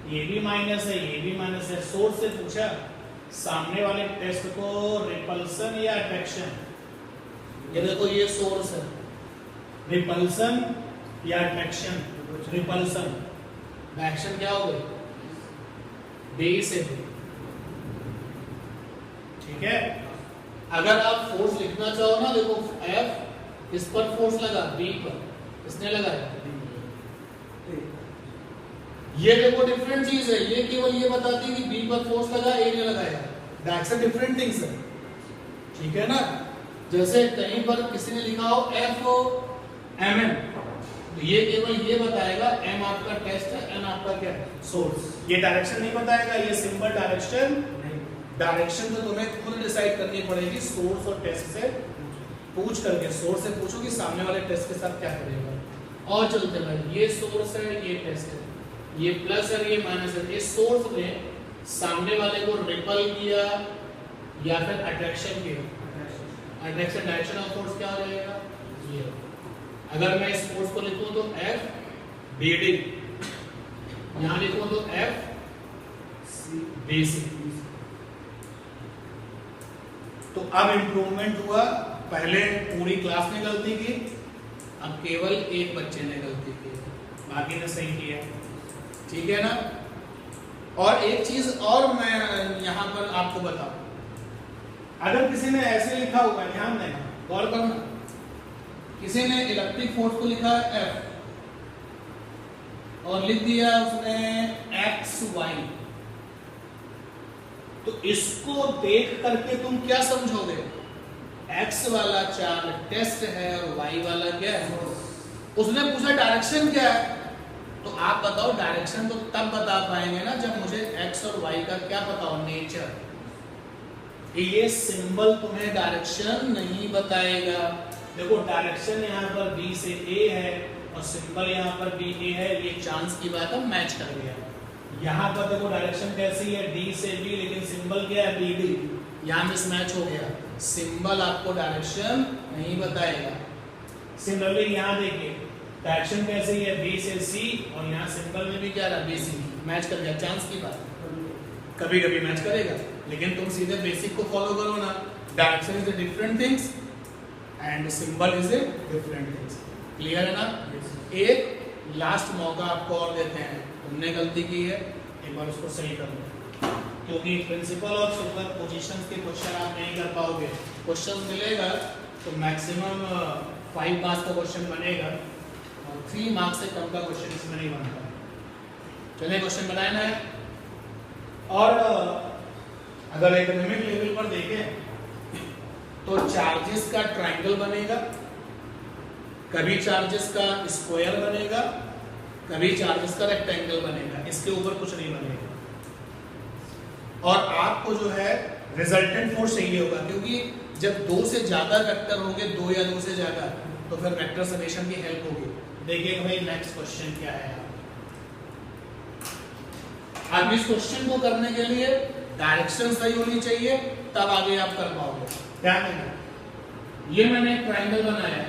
ये भी माइनस है ये भी माइनस है। सोर्स से पूछा सामने वाले टेस्ट को रिपल्सन या अट्रैक्शन, ये देखो ये सोर्स है, रिपल्सन या अट्रैक्शन, रिपल्सन, डायरेक्शन क्या हो गई बी से बी, ठीक है। अगर आप फोर्स लिखना चाहो ना, देखो एफ इस पर फोर्स लगा बी पर, इसने लगाया, ये देखो डिफरेंट चीज है, ये केवल ये बताती है कि बी पर फोर्स लगा ए ने लगाया, डायरेक्शन डिफरेंट थिंग्स है, ठीक है ना। जैसे कहीं पर किसी ने लिखा हो एफ एम एन, तो ये केवल ये बताएगा एम आपका टेस्ट है, एन आपका क्या है सोर्स, ये डायरेक्शन नहीं बताएगा, ये सिंपल डायरेक्शन नहीं। डायरेक्शन तो तुम्हें खुद डिसाइड करनी पड़ेगी सोर्स और टेस्ट से पूछ करके, सोर्स से पूछो कि सामने वाले टेस्ट के साथ क्या करेगा। और चलते भाई, ये सोर्स है ये टेस्ट है, ये प्लस है ये माइनस है, ये सोर्स ने सामने वाले को रिपल किया या फिर अट्रैक्शन किया, अट्रैक्शन डायरेक्शन ऑफ फोर्स क्या हो जाएगा ये। अगर मैं इस फोर्स को लिखूं तो एफ बी डी, यहां लिखूं तो एफ बी सी। तो अब इंप्रूवमेंट हुआ, पहले पूरी क्लास ने गलती की, अब केवल एक बच्चे ने गलती की, बाकी ने सही किया, ठीक है ना। और एक चीज और मैं यहां पर आपको बताऊं, अगर किसी ने ऐसे लिखा होगा, ध्यान देना गौर करना, किसी ने इलेक्ट्रिक फोर्स को लिखा F और लिख दिया उसने एक्स वाई, तो इसको देख करके तुम क्या समझोगे, एक्स वाला चार्ज टेस्ट है और वाई वाला क्या है। उसने पूछा डायरेक्शन क्या है, तो आप बताओ डायरेक्शन तो तब बता पाएंगे ना जब मुझे एक्स और वाई का क्या पता हो, नेचर। ये सिंबल तुम्हें डायरेक्शन नहीं बताएगा। देखो डायरेक्शन यहाँ पर बी से ए है और सिंबल यहाँ पर बी ए है, ये चांस की बात है, मैच कर गया। यहाँ पर देखो डायरेक्शन कैसी है डी से बी, लेकिन सिंबल क्या है बी डी, यहाँ मिसमैच हो गया, सिंबल आपको डायरेक्शन नहीं बताएगा। सिमिलरली यहाँ देखिए डायरेक्शन कैसी है बी से सी और यहाँ सिंबल में भी क्या रहा बी सी, मैच कर गया, चांस की बात, कभी कभी मैच करेगा, लेकिन तुम सीधे बेसिक को फॉलो करो ना, direction is a different things and symbol is a different things. Clear है ना। एक लास्ट मौका आपको और देते हैं, तुमने गलती की है एक बार उसको सही कर लो, क्योंकि प्रिंसिपल और सुपर पोजीशंस के क्वेश्चन आप नहीं कर पाओगे। क्वेश्चन मिलेगा तो मैक्सिमम 5 मार्क्स का क्वेश्चन बनेगा और 3 मार्क्स से कम का क्वेश्चन इसमें नहीं बनता। चलिए क्वेश्चन बनाना है। और अगर एकेडमिक लेवल पर देखें तो चार्जेस का ट्रायंगल बनेगा, कभी चार्जेस का स्क्वायर बनेगा, कभी चार्जेस का रेक्टेंगल बनेगा, इसके ऊपर कुछ नहीं बनेगा। और आपको जो है रिजल्टेंट फोर्स चाहिए होगा, क्योंकि जब 2 से ज्यादा वेक्टर होंगे, 2 या 2 से ज्यादा, तो फिर वेक्टर समेशन की हेल्प होगी। देखिए भाई नेक्स्ट क्वेश्चन क्या है। अब इस क्वेश्चन को करने के लिए डायरेक्शन सही होनी चाहिए, तब आगे आप कर पाओगे। ध्यान देना, ये मैंने एक ट्रायंगल बनाया है,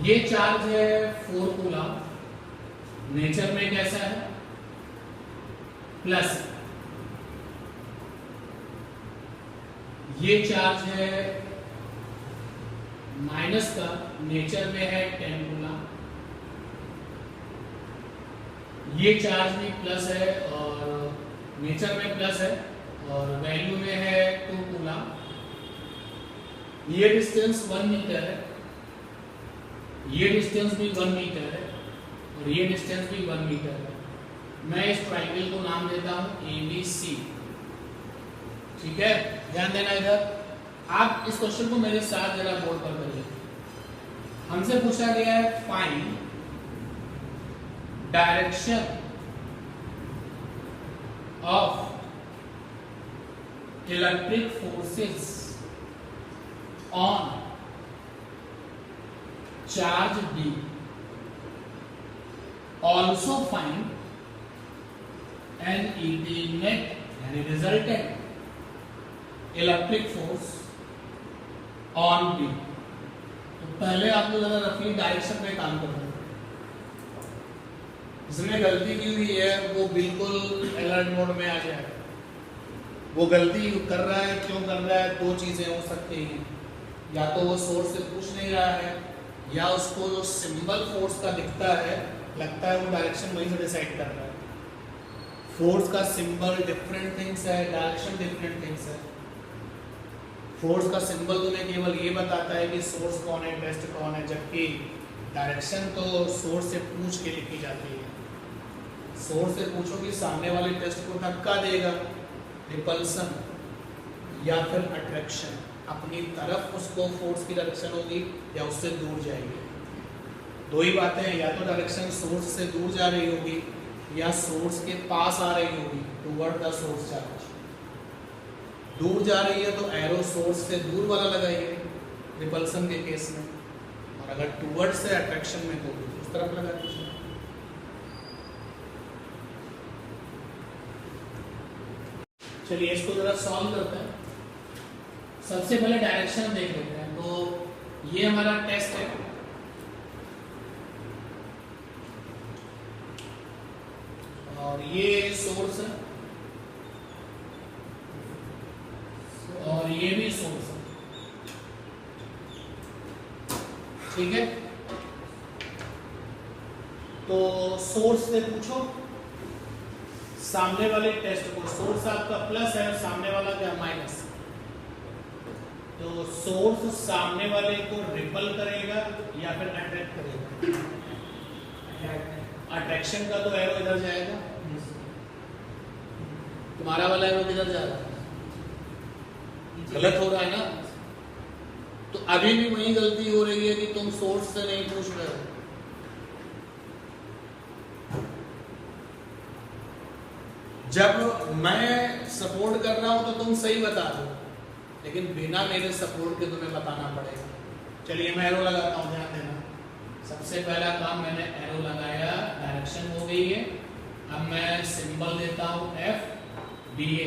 ये चार्ज है 4 कूलम, नेचर में कैसा है प्लस, ये चार्ज है माइनस का, नेचर में है 10 कूलम, ये चार्ज भी प्लस है और नेचर में प्लस है और वैल्यू में है 2 कूलम। ये डिस्टेंस 1 मीटर है, ये डिस्टेंस भी 1 मीटर है और ये डिस्टेंस भी 1 मीटर है। मैं इस ट्राइंगल को नाम देता हूं ABC। ठीक है, ध्यान देना इधर। आप इस क्वेश्चन को मेरे साथ जरा बोर्ड पर करिए। हमसे पूछा गया है find direction of electric forces on charge B, also find NET net यानी resultant electric force on B। तो पहले आप लोग जरा रफली डायरेक्शन में काम कर रहे हैं। जिसने गलती की हुई है वो बिल्कुल अलर्ट मोड में आ जाए। वो गलती कर रहा है, क्यों कर रहा है? दो चीजें हो सकती हैं, या तो वो सोर्स से पूछ नहीं रहा है, या उसको जो सिंबल फोर्स का दिखता है लगता है वो डायरेक्शन वहीं से डिसाइड कर रहा है। फोर्स का सिंबल डिफरेंट थिंग्स है, डायरेक्शन डिफरेंट थिंग्स है। फोर्स का सिंबल तुम्हें केवल ये बताता है कि सोर्स कौन है, टेस्ट कौन है, जबकि डायरेक्शन तो सोर्स से पूछ के लिखी जाती है। सोर्स से पूछो कि सामने वाले टेस्ट को धक्का देगा, रिपल्सन या फिर अट्रैक्शन, अपनी तरफ उसको फोर्स की डायरेक्शन होगी या उससे दूर जाएगी। दो ही बातें हैं, या तो डायरेक्शन सोर्स से दूर जा रही होगी या सोर्स के पास आ रही होगी, टुवर्ड द सोर्स चार्ज। दूर जा रही है तो एरो सोर्स से दूर वाला लगाइए रिपल्सन के केस में, और अगर टुवर्ड से अट्रैक्शन में तो उस तरफ लगा दीजिए। चलिए इसको जरा सॉल्व करते हैं। सबसे पहले डायरेक्शन देख लेते हैं। तो ये हमारा टेस्ट है, और ये सोर्स है, और ये भी सोर्स है। ठीक है, तो सोर्स से पूछो सामने वाले टेस्ट को। सोर्स आपका प्लस है और सामने वाला क्या, माइनस। तो सोर्स सामने वाले को रिपल करेगा या फिर अट्रैक्ट करेगा? अट्रैक्शन का तो एरो इधर जाएगा, तुम्हारा वाला एरो किधर जा रहा है? गलत हो रहा है ना। तो अभी भी वही गलती हो रही है कि तुम सोर्स से नहीं पूछ रहे हो। जब मैं सपोर्ट कर रहा हूं तो तुम सही बता दो, लेकिन बिना मेरे सपोर्ट के तुम्हें बताना पड़ेगा। चलिए मैं एरो लगाता हूं, ध्यान देना। सबसे पहला काम मैंने एरो लगाया, डायरेक्शन हो गई है। अब मैं सिंबल देता हूं FBA।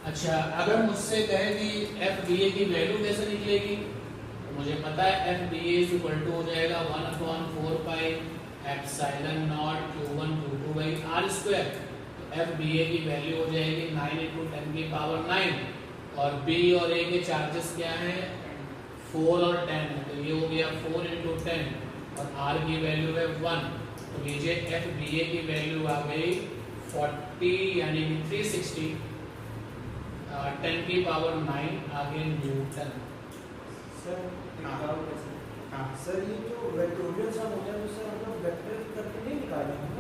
अच्छा, अगर मुझसे कहे कि FBA की वैल्यू कैसे निकलेगी, तो मुझे पता है FBA हो जाएगा 1/4 pi epsilon not Q1 Q2 by R²। तो FBA की वैल्यू हो जाएगी 9 × 10 की पावर 9, और B और A के चार्जेस क्या हैं, 4 और 10। तो ये हो गया 4 × 10, और R की वैल्यू है 1। तो लीजिए FBA की वैल्यू आ गई 40 यानी 360, 10 की पावर 9 आगे न्यूटन। सर हाँ सर, ये जो वेक्टोरियल सम होता है तो सर हम लोग वेक्टर करके नहीं निकालेंगे,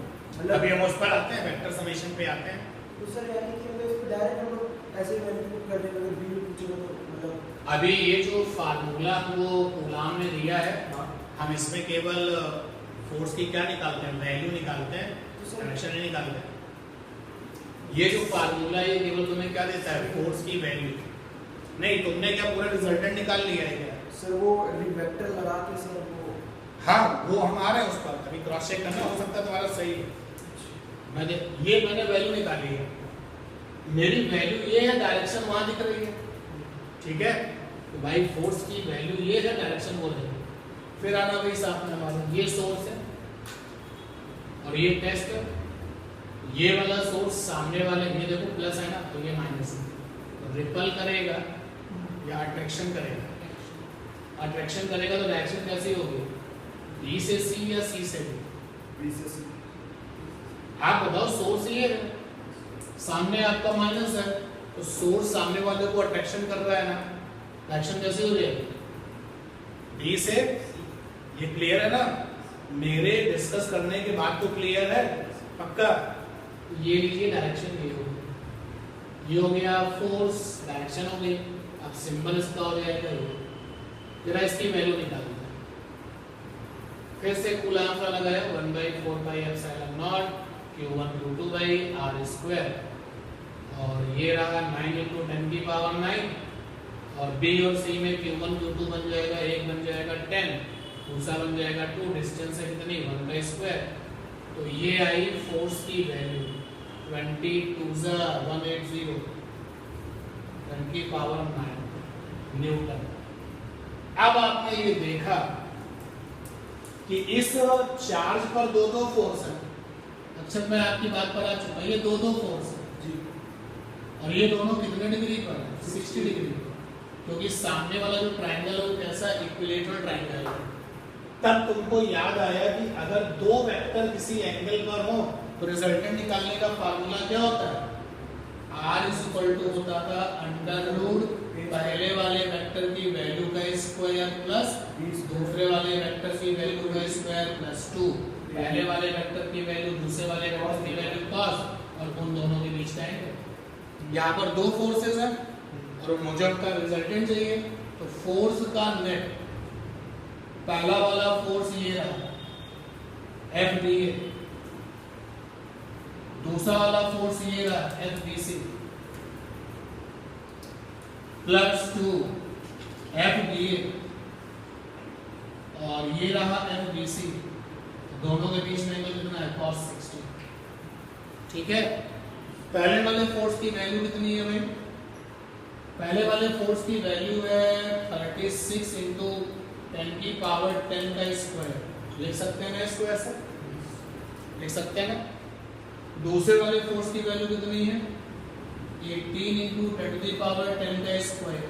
अभी हम उस पर आते हैं, वेक्टर समेशन पे आते हैं। तो सर यानी कि अगर इसको डायरेक्ट हम लोग ऐसे मैनिपुलेट कर देंगे, अगर B पूछेगा तो मतलब अभी ये जो फार्मूला वो कूलाम ने दिया है, हम इसमें केवल फोर्स की क्या निकालते हैं, वैल्यू निकालते हैं, डायरेक्शन नहीं निकालते हैं। ये जो फार्मूला है ये केवल तुम्हें क्या देता है, फोर्स की वैल्यू। नहीं, तुमने क्या पूरा रिजल्टेंट निकाल लिया है क्या? सर वो वेक्टर लगा के सर वो, हाँ वो हम आ रहे हैं उस पर, अभी क्रॉस चेक करना, हो सकता है तुम्हारा सही है। मैंने वैल्यू निकाली है, मेरी वैल्यू ये है, डायरेक्शन वहां दिख रही है। ठीक है, तो भाई फोर्स की वैल्यू ये है, डायरेक्शन वो है। फिर आना भाई साथ में हमारा ये सोर्स है और ये टेस्ट है। ये वाला सोर्स सामने वाले, ये देखो प्लस है ना, तो ये माइनस है। तो रिपल करेगा या अट्रैक्शन करेगा? अट्रैक्शन करेगा तो डायरेक्शन कैसी होगी, B से C या C से D? B से C। आप बताओ, सोर्स ये है, सामने आपका माइनस है तो सोर्स सामने वाले को अट्रैक्शन कर रहा है ना, अट्रैक्शन कैसे हो जाएगी? बी से, ये क्लियर है ना? मेरे डिस्कस करने के बाद तो क्लियर है पक्का? ये लीजिए डायरेक्शन ये हो गया फोर्स, डायरेक्शन हो गई। अब सिंबल इसका हो जाएगा ये। जरा इसकी वैल्यू निकाल दो। फिर से कूलम्ब वाला लगाया 1/4πε0 q1 q2 r स्क्वायर, और ये रहा 9 × 10⁹ और बी और सी में q1 q2 बन जाएगा, एक बन जाएगा 10, दूसरा बन जाएगा 2, डिस्टेंस है कितनी 1/2। तो ये आई फोर्स की वैल्यू 22 180 10⁹ न्यूटन। अब आपने ये देखा कि इस चार्ज पर दो फोर्स है। अच्छा मैं आपकी बात पर आ चुका, ये दो फोर्स है जी, और ये दोनों कितने डिग्री पर है? 60 डिग्री पर, क्योंकि सामने वाला जो ट्रायंगल है वो कैसा इक्विलेटरल ट्रायंगल है। तब तुमको याद आया कि अगर दो वेक्टर किसी एंगल पर हो तो रिजल्टेंट निकालने का फार्मूला क्या होता है? R = होता था √ पहले वाले वेक्टर की वैल्यू का स्क्वायर प्लस दूसरे वाले वेक्टर की वैल्यू का स्क्वायर प्लस 2, पहले वाले वेक्टर की वैल्यू दूसरे वाले वेक्टर की वैल्यू cos, और उन दोनों के बीच का एंगल। यहाँ पर दो फोर्सेस हैं और मुझे उनका रिजल्टेंट चाहिए, तो फोर्स का नेट, पहला वाला फोर्स ये रहा FDA, दूसरा वाला फोर्स ये रहा FBC, प्लस 2 FDA और ये रहा FBC, दोनों के बीच में एंगल कितना है? cos 60। ठीक है, पहले वाले फोर्स की वैल्यू कितनी है भाई? पहले वाले फोर्स की वैल्यू है 36 × 10⁻10 का स्क्वायर। लिख सकते हैं ना इसको ऐसा? लिख सकते हैं ना? दूसरे वाले फोर्स की वैल्यू कितनी है? 18 × 10⁻10 का स्क्वायर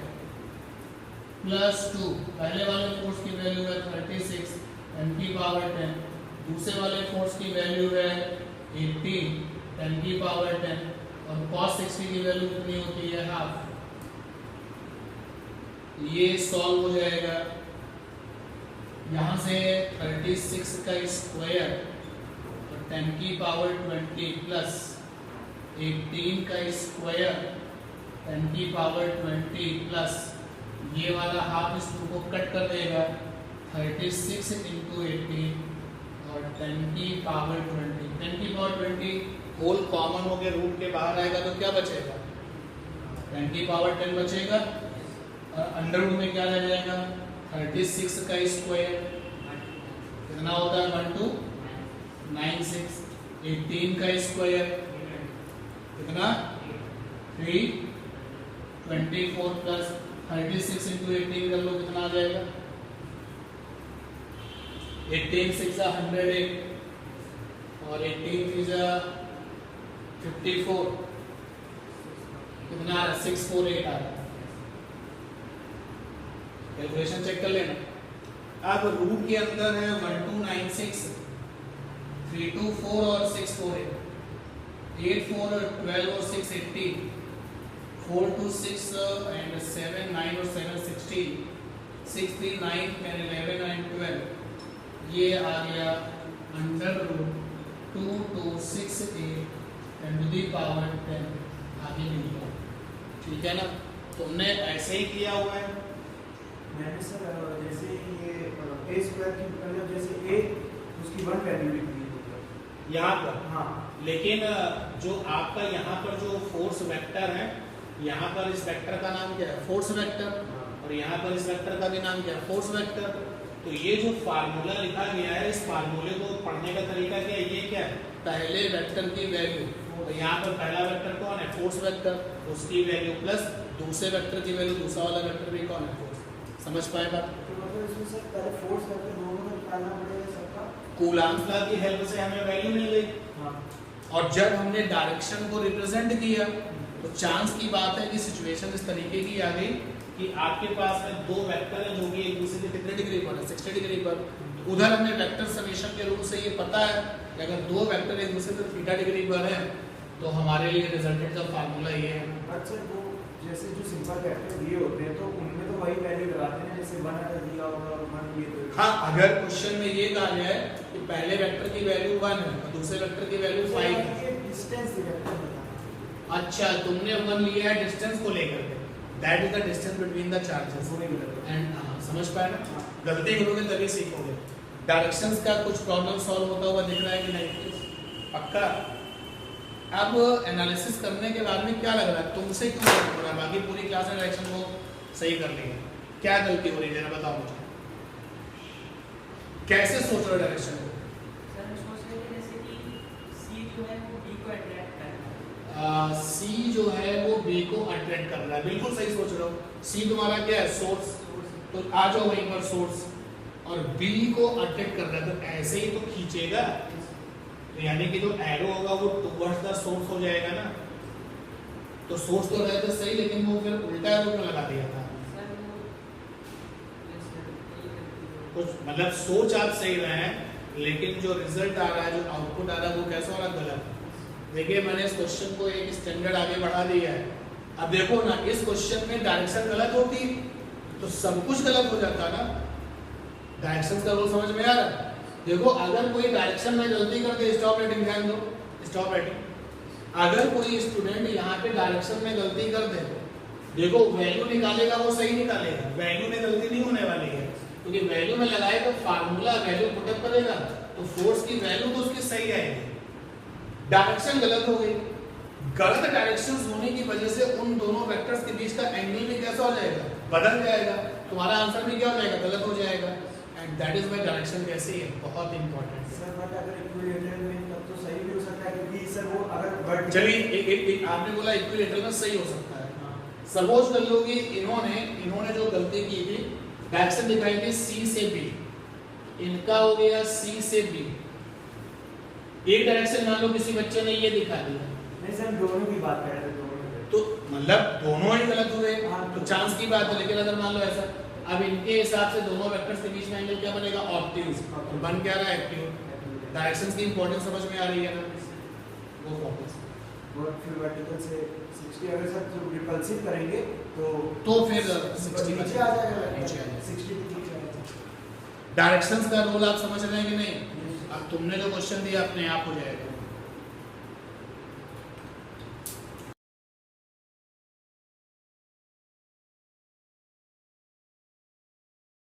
प्लस 2, पहले वाले फोर्स की वैल्यू है 36 10⁻10, दूसरे वाले फोर्स की वैल्यू है 18 10⁻10, और cos 60 की वैल्यू कितनी होती है? हाफ। ये सॉल्व हो जाएगा, यहाँ से 36 का स्क्वायर और 10⁻20 प्लस 18 का स्क्वायर 10⁻20 प्लस ये वाला हाफ इस टू को कट कर देगा, 36 × 18 और 10⁻20, 10⁻20 होल कॉमन हो गया, रूट के बाहर आएगा तो क्या बचेगा? 10⁻10 बचेगा, और अंडर रूट में क्या रह जाएगा? 36 का स्क्वायर कितना होता है? 1296, 18 का स्क्वायर कितना? 324 प्लस 36 × 18 कर लो, कितना आ जाएगा? 18 6 108 और 18 3 54, कितना आ रहा है? 648 आ रहा है। कैलकुलेशन चेक कर लेना। अब रूट के अंदर है 1296, 324 और 648, 8 4 12 और 6 18, 4 2 6 and 7 9 और 7 16, 6 3 9 10 11 and 12, ये आ गया अंडर रूट 2268 10⁻10 आगे नहीं हुआ। ठीक है ना? तुमने ऐसे ही किया हुआ है। मैंने सर जैसे ये a स्क्वायर की मतलब जैसे a उसकी 1 वैल्यू लिखी है यहाँ पर। हाँ, लेकिन जो आपका यहाँ पर जो फोर्स वेक्टर है, यहाँ पर इस वेक्टर का नाम क्या है? फोर्स वेक्टर, और यहाँ पर इस वेक्टर का भी नाम क्या है? Force vector. तो ये जो फार्मूला लिखा गया है, इस फार्मूले को पढ़ने का तरीका क्या है? ये क्या है? पहले वेक्टर की वैल्यू, तो यहाँ पर पहला वेक्टर कौन है? फोर्स वेक्टर, उसकी वैल्यू प्लस दूसरे वेक्टर की वैल्यू, दूसरा वाला वेक्टर भी कौन है? फोर्स। समझ पाए बात? तो मतलब इसमें सर पहले फोर्स वेक्टर दोनों को निकालना पड़ेगा सबका। कूलम्ब लॉ की हेल्प से हमें वैल्यू मिल गई। हाँ, और जब हमने डायरेक्शन को रिप्रेजेंट किया तो चांस की बात है कि सिचुएशन इस तरीके की आ गई कि आपके पास में दो वेक्टर हैं जो कि एक दूसरे के कितने डिग्री पर है? 60 डिग्री पर। उधर हमें वेक्टर समेशन के रूल से ये पता है कि अगर दो वेक्टर एक दूसरे से थीटा डिग्री पर है तो हमारे लिए रिजल्टेंट का फार्मूला ये है। अच्छा, वो जैसे जो सिंपल वेक्टर दिए होते हैं तो उनमें तो वही वैल्यू लगाते हैं, जैसे 1 अगर दिया होगा और 1 ये तो हाँ, अगर क्वेश्चन में ये कहा गया है कि पहले वेक्टर की वैल्यू 1 है और दूसरे वेक्टर की वैल्यू 5 है। ये डिस्टेंस वेक्टर बताना। अच्छा, तुमने 1 लिया है डिस्टेंस को लेकर के, that is the distance between the charges. And समझ पाए ना? गलती करोगे तभी सीखोगे। डायरेक्शंस का कुछ प्रॉब्लम सॉल्व होता हुआ दिख रहा है कि नहीं? पक्का? अब एनालिसिस करने के बाद में क्या लग रहा है तुमसे क्यों गलती हो रहा है? बाकी पूरी क्लास में डायरेक्शन को सही कर ली है, क्या गलती हो रही है जरा बताओ मुझे। कैसे सोच रहे हो डायरेक्शन को? सर मैं सोच रहे थे जैसे कि सी जो है वो बी को अट्रैक्ट कर रहा है। सी जो है वो बी को अट्रैक्ट कर रहा है, बिल्कुल सही सोच रहे हो। सी तुम्हारा क्या है? सोर्स। तो आ जाओ वहीं पर सोर्स, और बी को अट्रैक्ट कर रहा है तो ऐसे ही तो खींचेगा, तो यानी कि जो एरो होगा वो टुवर्ड्स द सोर्स हो जाएगा ना। तो सोर्स तो रहता तो सही, लेकिन वो फिर उल्टा एरो क्यों लगा दिया था? सर वो यस सर ये करती है। कुछ मतलब सोच आप सही रहे हैं, लेकिन जो रिजल्ट आ रहा है, जो आउटपुट आ रहा है, वो कैसा हो रहा है? गलत। देखिए मैंने इस क्वेश्चन को एक स्टैंडर्ड आगे बढ़ा दिया है। अब देखो ना, इस क्वेश्चन में डायरेक्शन गलत होती तो सब कुछ गलत हो जाता ना। डायरेक्शन का रूल समझ में आ रहा है? देखो, अगर कोई डायरेक्शन में गलती करके, स्टॉप राइटिंग ध्यान दो, स्टॉप राइटिंग। अगर कोई स्टूडेंट यहाँ पे डायरेक्शन में गलती कर दे, देखो वैल्यू निकालेगा वो सही निकालेगा, वैल्यू में गलती नहीं होने वाली है, क्योंकि वैल्यू में लगाए तो फार्मूला वैल्यू पुटअप करेगा तो फोर्स की वैल्यू तो उसकी सही आएगी। डायरेक्शन गलत हो गई, गलत डायरेक्शन होने की वजह से उन दोनों वेक्टर्स के बीच का एंगल भी कैसा हो जाएगा? बदल जाएगा। तुम्हारा आंसर भी क्या हो जाएगा? गलत हो जाएगा। And that is why direction कैसी है, बहुत इंपॉर्टेंट है। सर बट अगर इक्विलेटरल में तब तो सही भी हो सकता है, क्योंकि सर वो अगर वर्टिकल चलिए एक आपने बोला इक्विलेटरल में सही हो सकता है। सपोज कर लो कि इन्होंने जो गलती की थी, डायरेक्शन दिखाई थी सी से बी, इनका हो गया सी से बी। एक डायरेक्शन मान लो किसी बच्चे ने ये दिखा दिया, नहीं सर दोनों की बात कर रहे थे, दोनों में। तो मतलब दोनों ही गलत हुए हाँ। तो चांस की बात है। लेकिन अगर मान लो ऐसा, अब इनके हिसाब से दोनों वेक्टर्स के बीच में एंगल क्या बनेगा? ऑब्ट्यूज। तो बन क्या रहा है? एक्यूट। डायरेक्शंस की इंपॉर्टेंस समझ में आ रही है ना? वो फोकस वो फिर वर्टिकल से 60 अगर सर जो रिपल्सिव करेंगे तो फिर 60 नीचे आ जाएगा, नीचे आ जाएगा। 60 के नीचे आ जाएगा। डायरेक्शंस का रोल आप समझ रहे हैं कि नहीं? अब तुमने जो क्वेश्चन दिया अपने आप हो जाएगा।